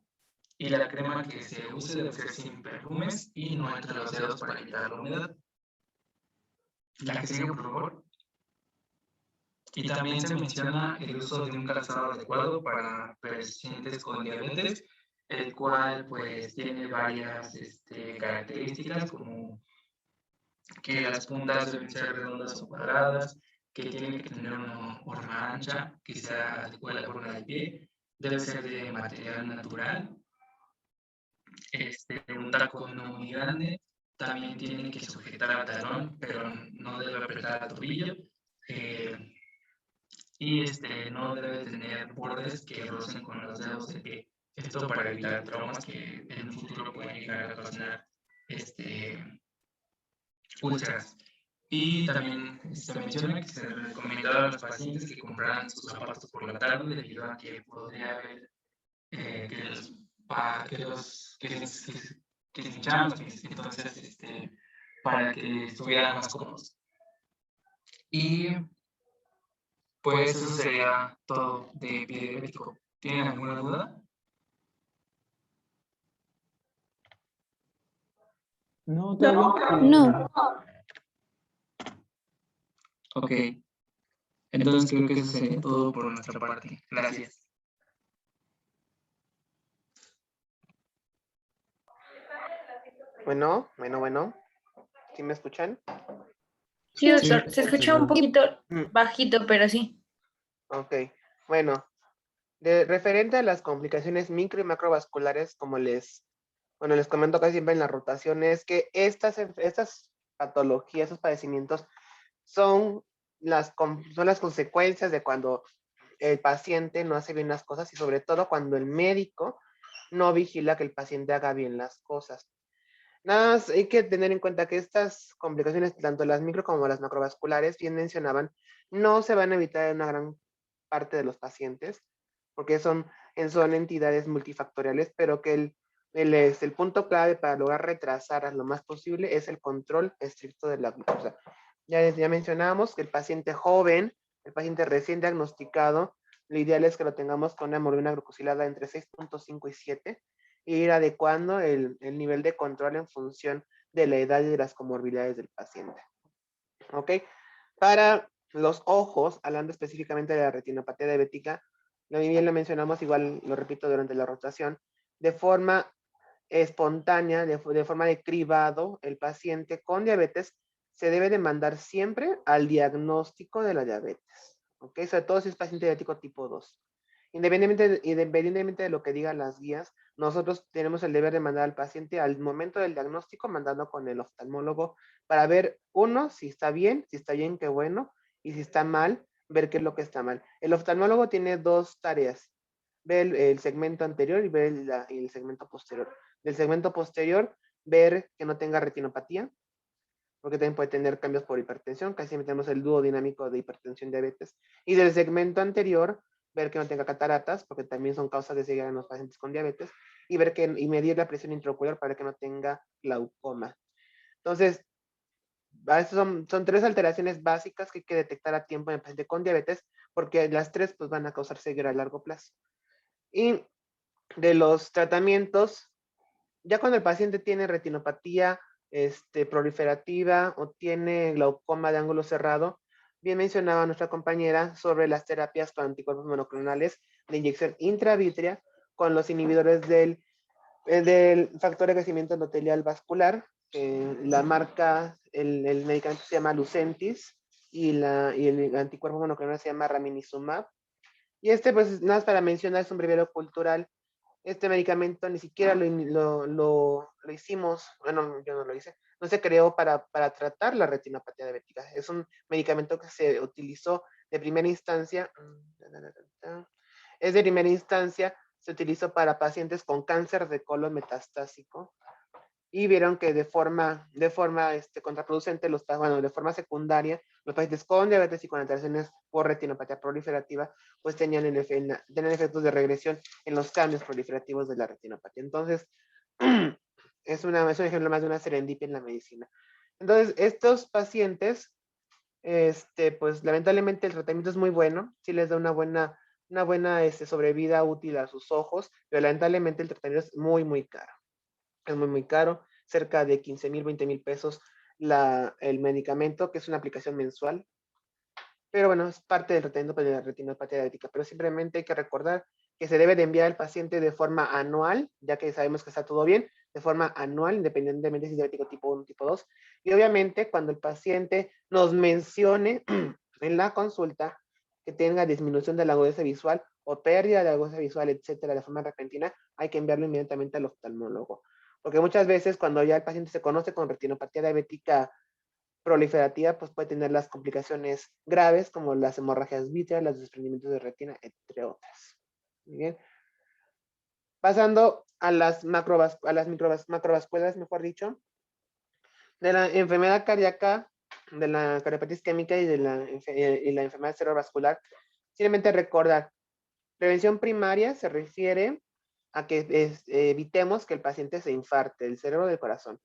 Y la crema que se use debe ser sin perfumes y no entre los dedos para evitar la humedad. La que sigue, por favor. Y también se menciona el uso de un calzado adecuado para pacientes con diabetes, el cual pues tiene varias características como que las puntas deben ser redondas o cuadradas, que tiene que tener una horma ancha, que sea adecuada a la forma del pie, debe ser de material natural, un taco no muy grande, también tiene que sujetar al talón, pero no debe apretar al tobillo, y no debe tener bordes que rocen con los dedos del pie. Esto para evitar traumas que en un futuro pueden llegar a ocasionar úlceras. Y también se menciona que se recomendaba a los pacientes que compraran sus zapatos por la tarde debido a que podría haber que les hinchaban los pies. Entonces, para que estuvieran más cómodos. Y pues eso sería todo de pie diabético. ¿Tienen alguna duda? No, todo No. Ok. Entonces creo que eso sería todo por nuestra parte. Gracias. Bueno. ¿Sí me escuchan? Sí, doctor, se escucha un poquito Mm, bajito, pero sí. Ok, bueno, referente a las complicaciones micro y macrovasculares, como les comento casi siempre en las rotaciones, que estas patologías, estos padecimientos son son las consecuencias de cuando el paciente no hace bien las cosas y sobre todo cuando el médico no vigila que el paciente haga bien las cosas. Nada más hay que tener en cuenta que estas complicaciones, tanto las micro como las macrovasculares, bien mencionaban, no se van a evitar en una gran parte de los pacientes, porque son entidades multifactoriales, pero que el punto clave para lograr retrasar lo más posible es el control estricto de la glucosa. Ya mencionábamos que el paciente joven, el paciente recién diagnosticado, lo ideal es que lo tengamos con una hemoglobina glucosilada entre 6.5 y 7 e ir adecuando el nivel de control en función de la edad y de las comorbilidades del paciente. ¿Ok? Para los ojos, hablando específicamente de la retinopatía diabética, bien lo mencionamos, igual lo repito durante la rotación, de forma espontánea, de forma de cribado, el paciente con diabetes se debe de mandar siempre al diagnóstico de la diabetes. ¿Ok? Sobre todo si es paciente diabético tipo 2. Independientemente de lo que digan las guías, nosotros tenemos el deber de mandar al paciente al momento del diagnóstico, mandando con el oftalmólogo para ver, uno, si está bien, qué bueno, y si está mal, ver qué es lo que está mal. El oftalmólogo tiene dos tareas, ver el segmento anterior y ver el segmento posterior. Del segmento posterior, ver que no tenga retinopatía, porque también puede tener cambios por hipertensión, casi siempre tenemos el dúo dinámico de hipertensión diabetes. Y del segmento anterior, ver que no tenga cataratas, porque también son causas de ceguera en los pacientes con diabetes, y medir la presión intraocular para que no tenga glaucoma. Entonces, son tres alteraciones básicas que hay que detectar a tiempo en el paciente con diabetes, porque las tres pues, van a causar ceguera a largo plazo. Y de los tratamientos, ya cuando el paciente tiene retinopatía proliferativa o tiene glaucoma de ángulo cerrado, bien mencionaba nuestra compañera sobre las terapias con anticuerpos monoclonales de inyección intravítrea con los inhibidores del factor de crecimiento endotelial vascular. La marca, el medicamento se llama Lucentis y el anticuerpo monoclonal se llama Raminizumab. Y pues nada más para mencionar, es un breviario cultural. Este medicamento ni siquiera lo hicimos, bueno, yo no lo hice, no se creó para tratar la retinopatía diabética. Es un medicamento que se utilizó de primera instancia, se utilizó para pacientes con cáncer de colon metastásico y vieron que de forma contraproducente, de forma secundaria, los pacientes con diabetes y con alteraciones por retinopatía proliferativa, pues tenían efectos de regresión en los cambios proliferativos de la retinopatía. Entonces, es un ejemplo más de una serendipia en la medicina. Entonces, estos pacientes, pues lamentablemente el tratamiento es muy bueno, sí les da una buena sobrevida útil a sus ojos, pero lamentablemente el tratamiento es muy, muy caro. Es muy, muy caro, cerca de 15,000, 20,000 pesos el medicamento, que es una aplicación mensual. Pero bueno, es parte del tratamiento de la retinopatía diabética. Pero simplemente hay que recordar que se debe de enviar al paciente de forma anual, ya que sabemos que está todo bien, de forma anual, independientemente si es diabético tipo 1 o tipo 2. Y obviamente cuando el paciente nos mencione en la consulta que tenga disminución de la agudeza visual o pérdida de agudeza visual, etcétera, de forma repentina, hay que enviarlo inmediatamente al oftalmólogo. Porque muchas veces cuando ya el paciente se conoce con retinopatía diabética proliferativa, pues puede tener las complicaciones graves como las hemorragias vítreas, los desprendimientos de retina, entre otras. Muy bien. Pasando a las macrovasculares, mejor dicho, de la enfermedad cardíaca, de la cardiopatía isquémica y de la enfermedad cerebrovascular, simplemente recordar, prevención primaria se refiere a que evitemos que el paciente se infarte del cerebro o del corazón.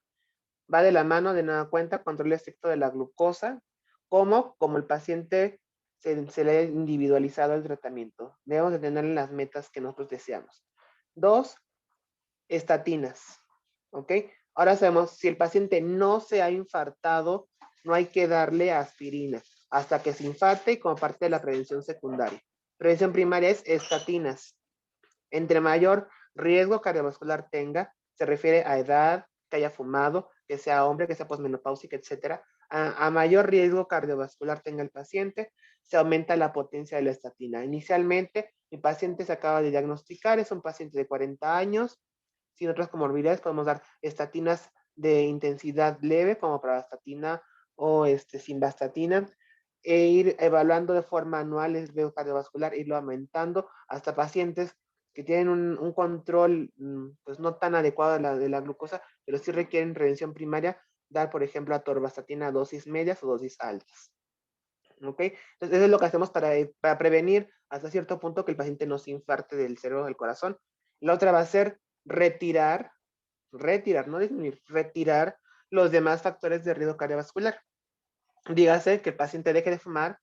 Va de la mano de nueva cuenta control estricto de la glucosa, como el paciente se le ha individualizado el tratamiento. Debemos de tener las metas que nosotros deseamos. 2, estatinas. ¿Ok? Ahora sabemos, si el paciente no se ha infartado, no hay que darle aspirina hasta que se infarte como parte de la prevención secundaria. Prevención primaria es estatinas. Entre mayor riesgo cardiovascular tenga, se refiere a edad, que haya fumado, que sea hombre, que sea posmenopáusica, etcétera. A mayor riesgo cardiovascular tenga el paciente, se aumenta la potencia de la estatina. Inicialmente, mi paciente se acaba de diagnosticar, es un paciente de 40 años, sin otras comorbilidades, podemos dar estatinas de intensidad leve, como pravastatina o simvastatina, e ir evaluando de forma anual el riesgo cardiovascular, irlo aumentando hasta pacientes que tienen un control pues no tan adecuado de la glucosa, pero sí requieren prevención primaria, dar, por ejemplo, atorvastatina a dosis medias o dosis altas. ¿Ok? Entonces, eso es lo que hacemos para prevenir hasta cierto punto que el paciente no se infarte del cerebro o del corazón. La otra va a ser retirar, no disminuir, retirar los demás factores de riesgo cardiovascular. Dígase que el paciente deje de fumar,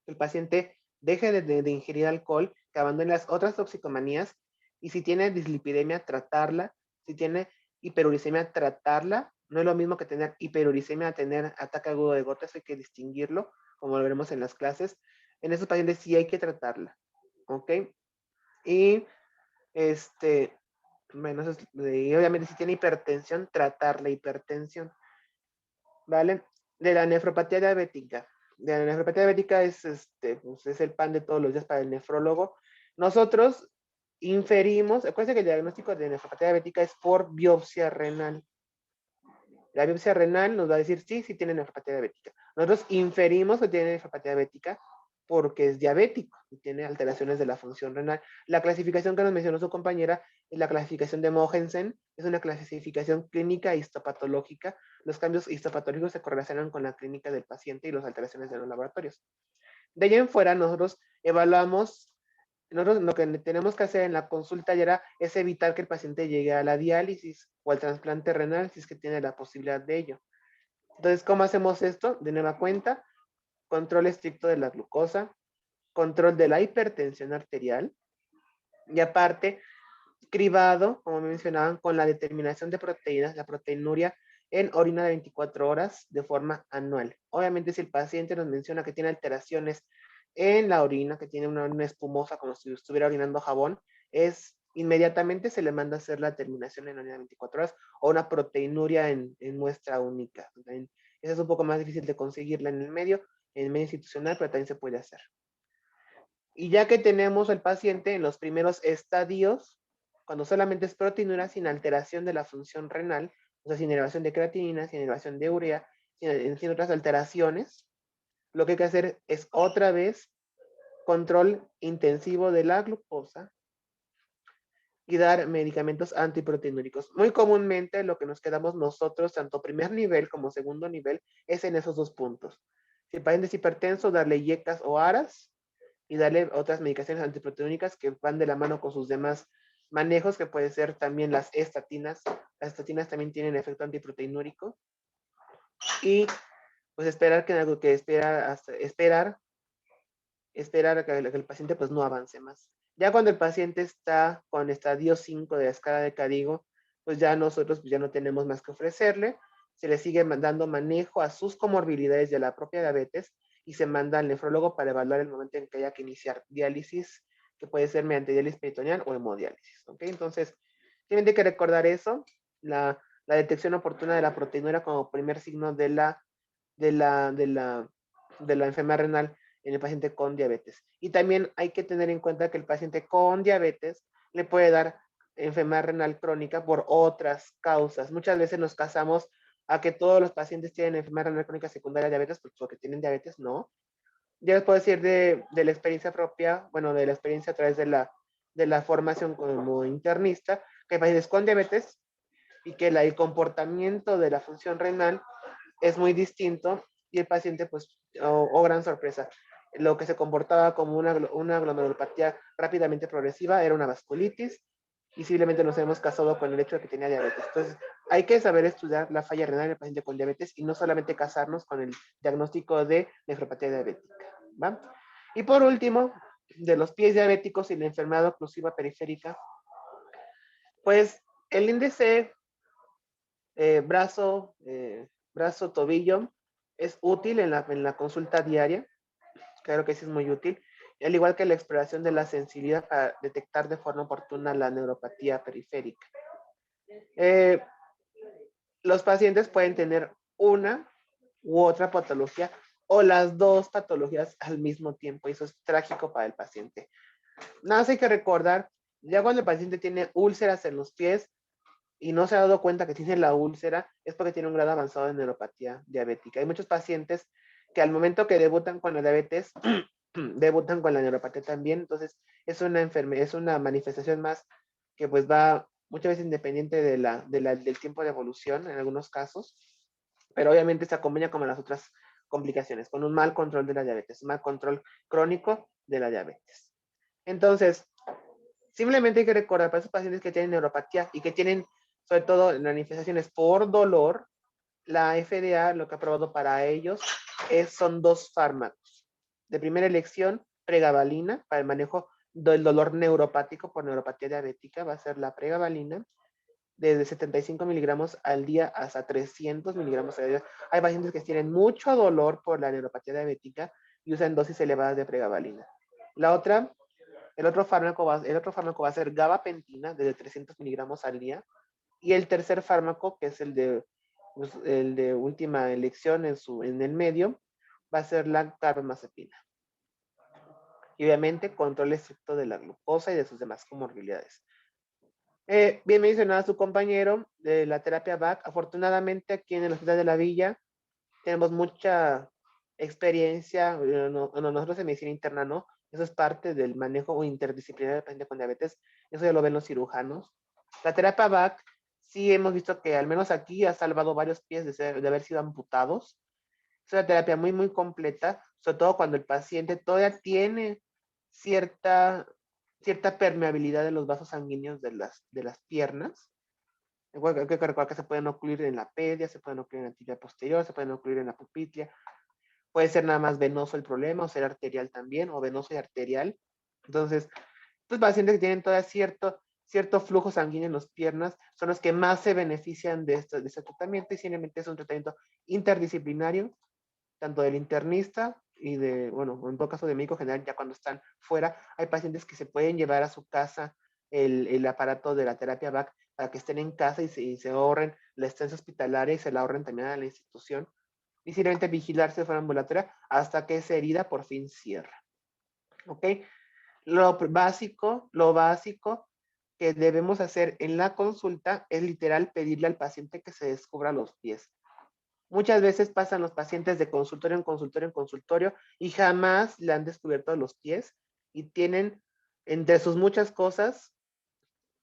que el paciente deje de ingerir alcohol, que abandone las otras toxicomanías, y si tiene dislipidemia, tratarla. Si tiene hiperuricemia, tratarla. No es lo mismo que tener hiperuricemia a tener ataque agudo de gotas, hay que distinguirlo, como lo veremos en las clases. En esos pacientes sí hay que tratarla, ¿ok? Y bueno, y obviamente si tiene hipertensión, tratar la hipertensión, ¿vale? De la nefropatía diabética. De la nefropatía diabética pues es el pan de todos los días para el nefrólogo. Nosotros inferimos, acuérdense que el diagnóstico de nefropatía diabética es por biopsia renal. La biopsia renal nos va a decir sí tiene nefropatía diabética. Nosotros inferimos que tiene nefropatía diabética porque es diabético y tiene alteraciones de la función renal. La clasificación que nos mencionó su compañera es la clasificación de Mogensen, es una clasificación clínica histopatológica. Los cambios histopatológicos se correlacionan con la clínica del paciente y las alteraciones de los laboratorios. De ahí en fuera, nosotros evaluamos, nosotros lo que tenemos que hacer en la consulta ya es evitar que el paciente llegue a la diálisis o al trasplante renal si es que tiene la posibilidad de ello. Entonces, ¿cómo hacemos esto? De nueva cuenta, control estricto de la glucosa, control de la hipertensión arterial y aparte, cribado, como me mencionaban, con la determinación de proteínas, la proteinuria en orina de 24 horas de forma anual. Obviamente, si el paciente nos menciona que tiene alteraciones en la orina, que tiene una orina espumosa como si estuviera orinando jabón, inmediatamente se le manda a hacer la determinación en orina de 24 horas o una proteinuria en muestra única. Esa es un poco más difícil de conseguirla en el medio institucional, pero también se puede hacer. Y ya que tenemos al paciente en los primeros estadios, cuando solamente es proteinuria sin alteración de la función renal, o sea, sin elevación de creatinina, sin elevación de urea, sin otras alteraciones, lo que hay que hacer es otra vez control intensivo de la glucosa y dar medicamentos antiproteinúricos. Muy comúnmente lo que nos quedamos nosotros, tanto primer nivel como segundo nivel, es en esos dos puntos. Si el paciente es hipertenso, darle yecas o aras y darle otras medicaciones antiproteinúricas que van de la mano con sus demás manejos, que puede ser también las estatinas. Las estatinas también tienen efecto antiproteinúrico. Y pues esperar a que el paciente pues no avance más. Ya cuando el paciente está con estadio 5 de la escala de Cadigo, pues ya nosotros pues ya no tenemos más que ofrecerle. Se le sigue dando manejo a sus comorbilidades de la propia diabetes y se manda al nefrólogo para evaluar el momento en que haya que iniciar diálisis, que puede ser mediante diálisis peritoneal o hemodiálisis. ¿Ok? Entonces, tienen que recordar eso, la detección oportuna de la proteinura como primer signo de la enfermedad renal en el paciente con diabetes. Y también hay que tener en cuenta que el paciente con diabetes le puede dar enfermedad renal crónica por otras causas. Muchas veces nos casamos a que todos los pacientes tienen enfermedad renal crónica secundaria a diabetes, pues porque tienen diabetes, no. Ya les puedo decir de la experiencia propia, bueno, de la experiencia a través de la formación como internista, que hay pacientes con diabetes y que el comportamiento de la función renal es muy distinto y el paciente, pues, gran sorpresa, lo que se comportaba como una glomerulopatía rápidamente progresiva era una vasculitis y simplemente nos hemos casado con el hecho de que tenía diabetes. Entonces, hay que saber estudiar la falla renal en el paciente con diabetes y no solamente casarnos con el diagnóstico de nefropatía diabética, ¿va? Y por último, de los pies diabéticos y la enfermedad oclusiva periférica, pues el índice brazo, tobillo, es útil en la consulta diaria. Claro que sí es muy útil. Al igual que la exploración de la sensibilidad para detectar de forma oportuna la neuropatía periférica. los pacientes pueden tener una u otra patología o las dos patologías al mismo tiempo, y eso es trágico para el paciente. Nada más hay que recordar, ya cuando el paciente tiene úlceras en los pies y no se ha dado cuenta que tiene la úlcera, es porque tiene un grado avanzado de neuropatía diabética. Hay muchos pacientes que al momento que debutan con la diabetes, debutan con la neuropatía también, entonces es una enfermedad, es una manifestación más que pues va muchas veces independiente del tiempo de evolución en algunos casos, pero obviamente se acompaña como las otras complicaciones, con un mal control de la diabetes, un mal control crónico de la diabetes. Entonces, simplemente hay que recordar para esos pacientes que tienen neuropatía y que tienen, sobre todo, manifestaciones por dolor, la FDA lo que ha aprobado para ellos son 2 fármacos. De primera elección, pregabalina para el manejo del dolor neuropático por neuropatía diabética, va a ser la pregabalina, desde 75 miligramos al día hasta 300 miligramos al día. Hay pacientes que tienen mucho dolor por la neuropatía diabética y usan dosis elevadas de pregabalina. El otro fármaco va a ser gabapentina, desde 300 miligramos al día. Y el tercer fármaco, que es el de última elección en el medio, va a ser la carbamazepina. Y obviamente control estricto de la glucosa y de sus demás comorbilidades. Bien mencionaba su compañero de la terapia BAC. Afortunadamente aquí en el Hospital de la Villa tenemos mucha experiencia, nosotros en medicina interna no, eso es parte del manejo interdisciplinario del paciente con diabetes, eso ya lo ven los cirujanos. La terapia BAC, sí hemos visto que al menos aquí ha salvado varios pies de haber sido amputados. Es una terapia muy, muy completa, sobre todo cuando el paciente todavía tiene cierta permeabilidad de los vasos sanguíneos de las piernas. Hay que recordar que se pueden ocluir en la pedia, se pueden ocluir en la tibia posterior, se pueden ocluir en la pupitlia. Puede ser nada más venoso el problema, o ser arterial también, o venoso y arterial. Entonces, los pacientes que tienen todavía cierto flujo sanguíneo en las piernas son los que más se benefician de este tratamiento, y simplemente es un tratamiento interdisciplinario, tanto del internista y en todo caso de médico general, ya cuando están fuera. Hay pacientes que se pueden llevar a su casa el aparato de la terapia BAC para que estén en casa y se ahorren la estancia hospitalaria y se la ahorren también a la institución. Y simplemente vigilarse de forma ambulatoria hasta que esa herida por fin cierra. ¿Ok? Lo básico que debemos hacer en la consulta es literal pedirle al paciente que se descubra los pies. Muchas veces pasan los pacientes de consultorio en consultorio en consultorio y jamás le han descubierto los pies, y tienen entre sus muchas cosas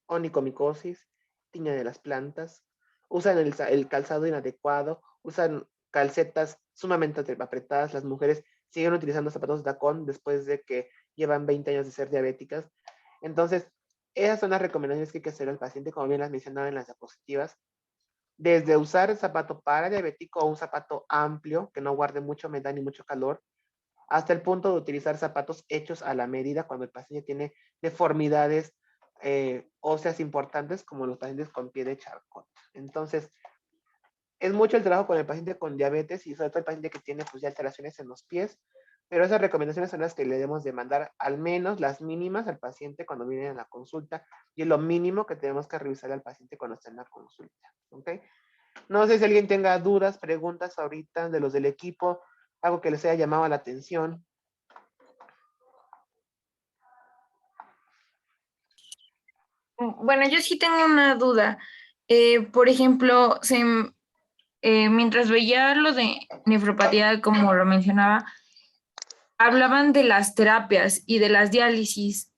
onicomicosis, tiña de las plantas, usan el calzado inadecuado, usan calcetas sumamente apretadas. Las mujeres siguen utilizando zapatos de tacón después de que llevan 20 años de ser diabéticas. Entonces, esas son las recomendaciones que hay que hacer al paciente, como bien las mencionaba en las diapositivas. Desde usar el zapato para diabético o un zapato amplio que no guarde mucha humedad ni mucho calor, hasta el punto de utilizar zapatos hechos a la medida cuando el paciente tiene deformidades óseas importantes, como los pacientes con pie de Charcot. Entonces, es mucho el trabajo con el paciente con diabetes y sobre todo el paciente que tiene pues ya alteraciones en los pies, pero esas recomendaciones son las que le debemos de mandar, al menos las mínimas, al paciente cuando viene a la consulta, y es lo mínimo que tenemos que revisar al paciente cuando está en la consulta. ¿Ok? No sé si alguien tenga dudas, preguntas ahorita de los del equipo, algo que les haya llamado la atención. Bueno, yo sí tengo una duda. Por ejemplo, mientras veía lo de nefropatía, como lo mencionaba, hablaban de las terapias y de las diálisis.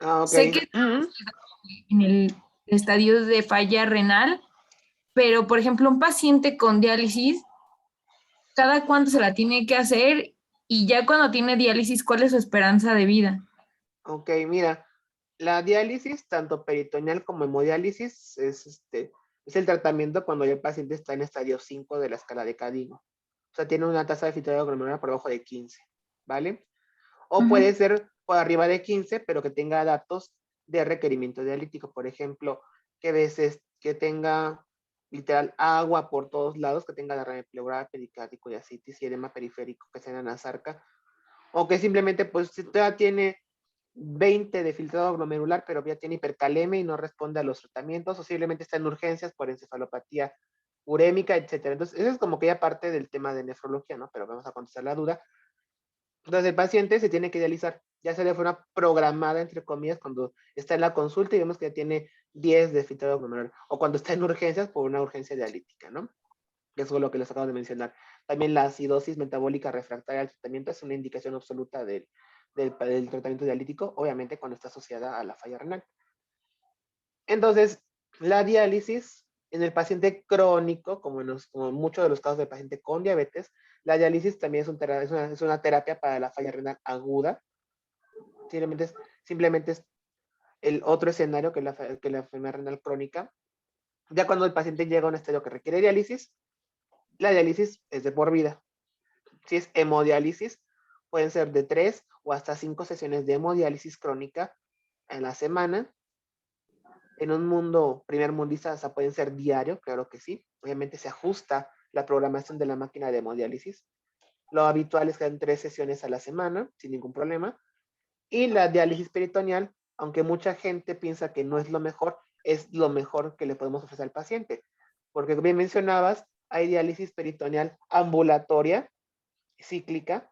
Ah, ok. Sé que en el estadio de falla renal, pero por ejemplo, un paciente con diálisis, ¿cada cuánto se la tiene que hacer? Y ya cuando tiene diálisis, ¿cuál es su esperanza de vida? Ok, mira, la diálisis, tanto peritoneal como hemodiálisis, es el tratamiento cuando ya el paciente está en estadio 5 de la escala de Cadino. O sea, tiene una tasa de filtrado glomerular por debajo de 15, ¿vale? O puede ser por arriba de 15, pero que tenga datos de requerimiento dialítico. Por ejemplo, que tenga literal agua por todos lados, que tenga derrame pleural, pericárdico y ascitis y edema periférico, que sea anasarca, o que simplemente, pues, si todavía tiene 20 de filtrado glomerular, pero ya tiene hipercalemia y no responde a los tratamientos, o simplemente está en urgencias por encefalopatía urémica, etcétera. Entonces, eso es como que ya parte del tema de nefrología, ¿no? Pero vamos a contestar la duda. Entonces, el paciente se tiene que dializar, ya sea de forma programada, entre comillas, cuando está en la consulta y vemos que ya tiene 10 de filtrado glomerular, o cuando está en urgencias por una urgencia dialítica, ¿no? Que eso es lo que les acabo de mencionar. También la acidosis metabólica refractaria al tratamiento es una indicación absoluta del tratamiento dialítico, obviamente cuando está asociada a la falla renal. Entonces, la diálisis en el paciente crónico, como en muchos de los casos del paciente con diabetes, la diálisis también es una terapia para la falla renal aguda. Simplemente es el otro escenario que la enfermedad renal crónica. Ya cuando el paciente llega a un estadio que requiere diálisis, la diálisis es de por vida. Si es hemodiálisis, pueden ser de 3 o hasta 5 sesiones de hemodiálisis crónica en la semana. En un mundo primer mundista, o sea, pueden ser diario, claro que sí. Obviamente se ajusta la programación de la máquina de hemodiálisis. Lo habitual es que en 3 sesiones a la semana, sin ningún problema. Y la diálisis peritoneal, aunque mucha gente piensa que no es lo mejor que le podemos ofrecer al paciente. Porque como bien mencionabas, hay diálisis peritoneal ambulatoria, cíclica,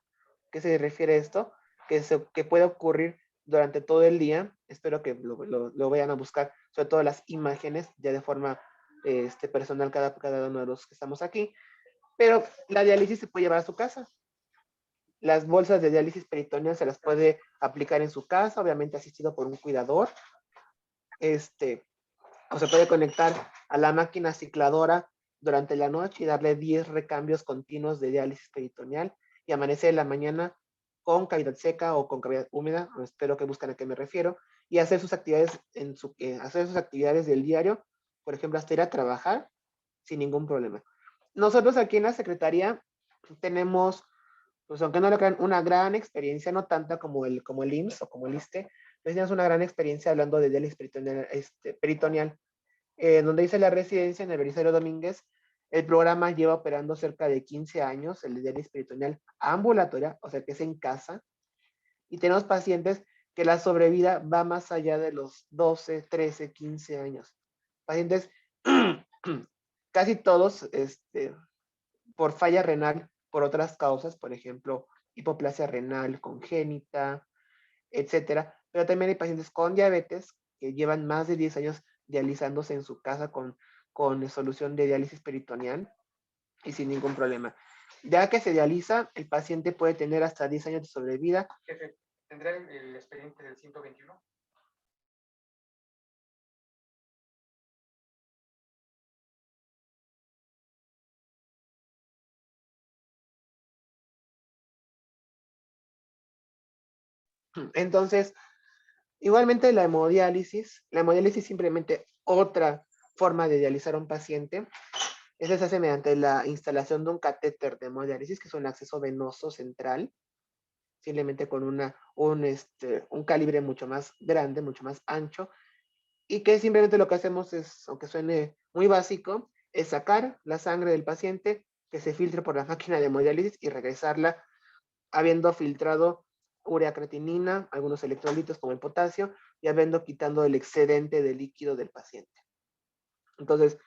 ¿qué se refiere a esto? Que puede ocurrir durante todo el día. Espero que lo vayan a buscar, sobre todo las imágenes, ya de forma personal cada uno de los que estamos aquí. Pero la diálisis se puede llevar a su casa. Las bolsas de diálisis peritoneal se las puede aplicar en su casa, obviamente asistido por un cuidador. O se puede conectar a la máquina cicladora durante la noche y darle 10 recambios continuos de diálisis peritoneal y amanecer en la mañana con cavidad seca o con cavidad húmeda, espero que busquen a qué me refiero, y hacer sus actividades hacer sus actividades del diario, por ejemplo, hasta ir a trabajar sin ningún problema. Nosotros aquí en la Secretaría tenemos, pues aunque no lo crean, una gran experiencia, no tanta como el IMSS o como el ISSSTE, pues tenemos una gran experiencia hablando de diálisis peritoneal. Donde hice la residencia en el Belisario Domínguez, el programa lleva operando cerca de 15 años, el de diálisis peritoneal ambulatoria, o sea que es en casa, y tenemos pacientes que la sobrevida va más allá de los 12, 13, 15 años. Pacientes, casi todos, por falla renal, por otras causas, por ejemplo, hipoplasia renal congénita, etcétera. Pero también hay pacientes con diabetes que llevan más de 10 años dializándose en su casa con solución de diálisis peritoneal y sin ningún problema. Ya que se dializa, el paciente puede tener hasta 10 años de sobrevida. Jefe, ¿tendrá el expediente del 121? Entonces, igualmente la hemodiálisis simplemente otra forma de dializar a un paciente. Eso se hace mediante la instalación de un catéter de hemodiálisis, que es un acceso venoso central, simplemente con un calibre mucho más grande, mucho más ancho, y que simplemente lo que hacemos es, aunque suene muy básico, es sacar la sangre del paciente, que se filtre por la máquina de hemodiálisis y regresarla habiendo filtrado urea creatinina, algunos electrolitos como el potasio, y habiendo quitando el excedente de líquido del paciente. Entonces,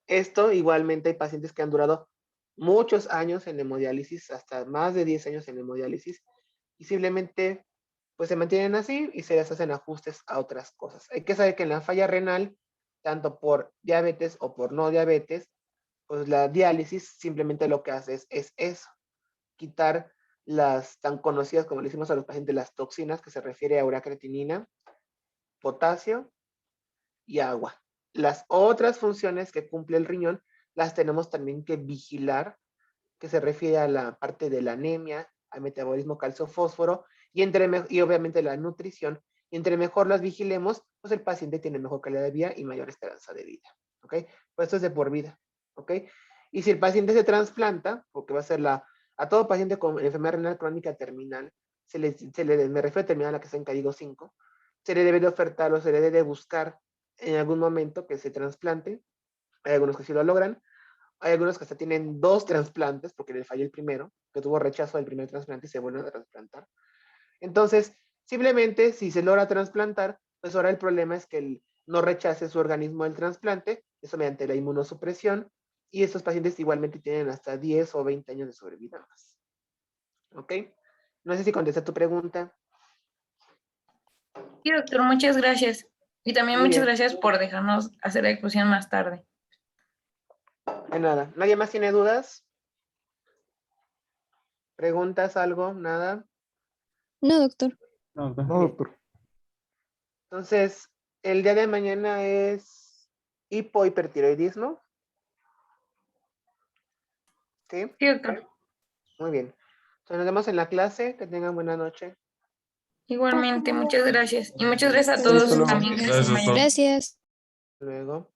esto igualmente hay pacientes que han durado muchos años en hemodiálisis, hasta más de 10 años en hemodiálisis, y simplemente pues se mantienen así y se les hacen ajustes a otras cosas. Hay que saber que en la falla renal, tanto por diabetes o por no diabetes, pues la diálisis simplemente lo que hace es eso, quitar las tan conocidas, como le decimos a los pacientes, las toxinas, que se refiere a ureacreatinina, potasio y agua. Las otras funciones que cumple el riñón las tenemos también que vigilar, que se refiere a la parte de la anemia, al metabolismo calcio-fósforo y obviamente la nutrición. Y entre mejor las vigilemos, pues el paciente tiene mejor calidad de vida y mayor esperanza de vida. ¿Ok? Pues esto es de por vida. ¿Ok? Y si el paciente se trasplanta, porque va a ser a todo paciente con enfermedad renal crónica terminal, me refiero a terminal a la que está en código 5, se le debe de ofertar o se le debe de buscar en algún momento que se trasplante. Hay algunos que sí lo logran. Hay algunos que hasta tienen 2 trasplantes porque les falló el primero, que tuvo rechazo del primer trasplante y se vuelven a trasplantar. Entonces, simplemente si se logra trasplantar, pues ahora el problema es que no rechace su organismo el trasplante, eso mediante la inmunosupresión, y estos pacientes igualmente tienen hasta 10 o 20 años de sobrevida más. ¿Ok? No sé si contesté tu pregunta. Sí, doctor, muchas gracias. Y también Muy muchas bien. gracias por dejarnos hacer la discusión más tarde. De nada. ¿Nadie más tiene dudas? ¿Preguntas algo? ¿Nada? No, doctor. No, doctor. No, doctor. Entonces, el día de mañana es hipohipertiroidismo. ¿Sí? Sí, doctor. Muy bien. Entonces, nos vemos en la clase. Que tengan buena noche. Igualmente, muchas gracias. Y muchas gracias a Hasta todos luego. también que se Gracias, doctor. Gracias. Luego.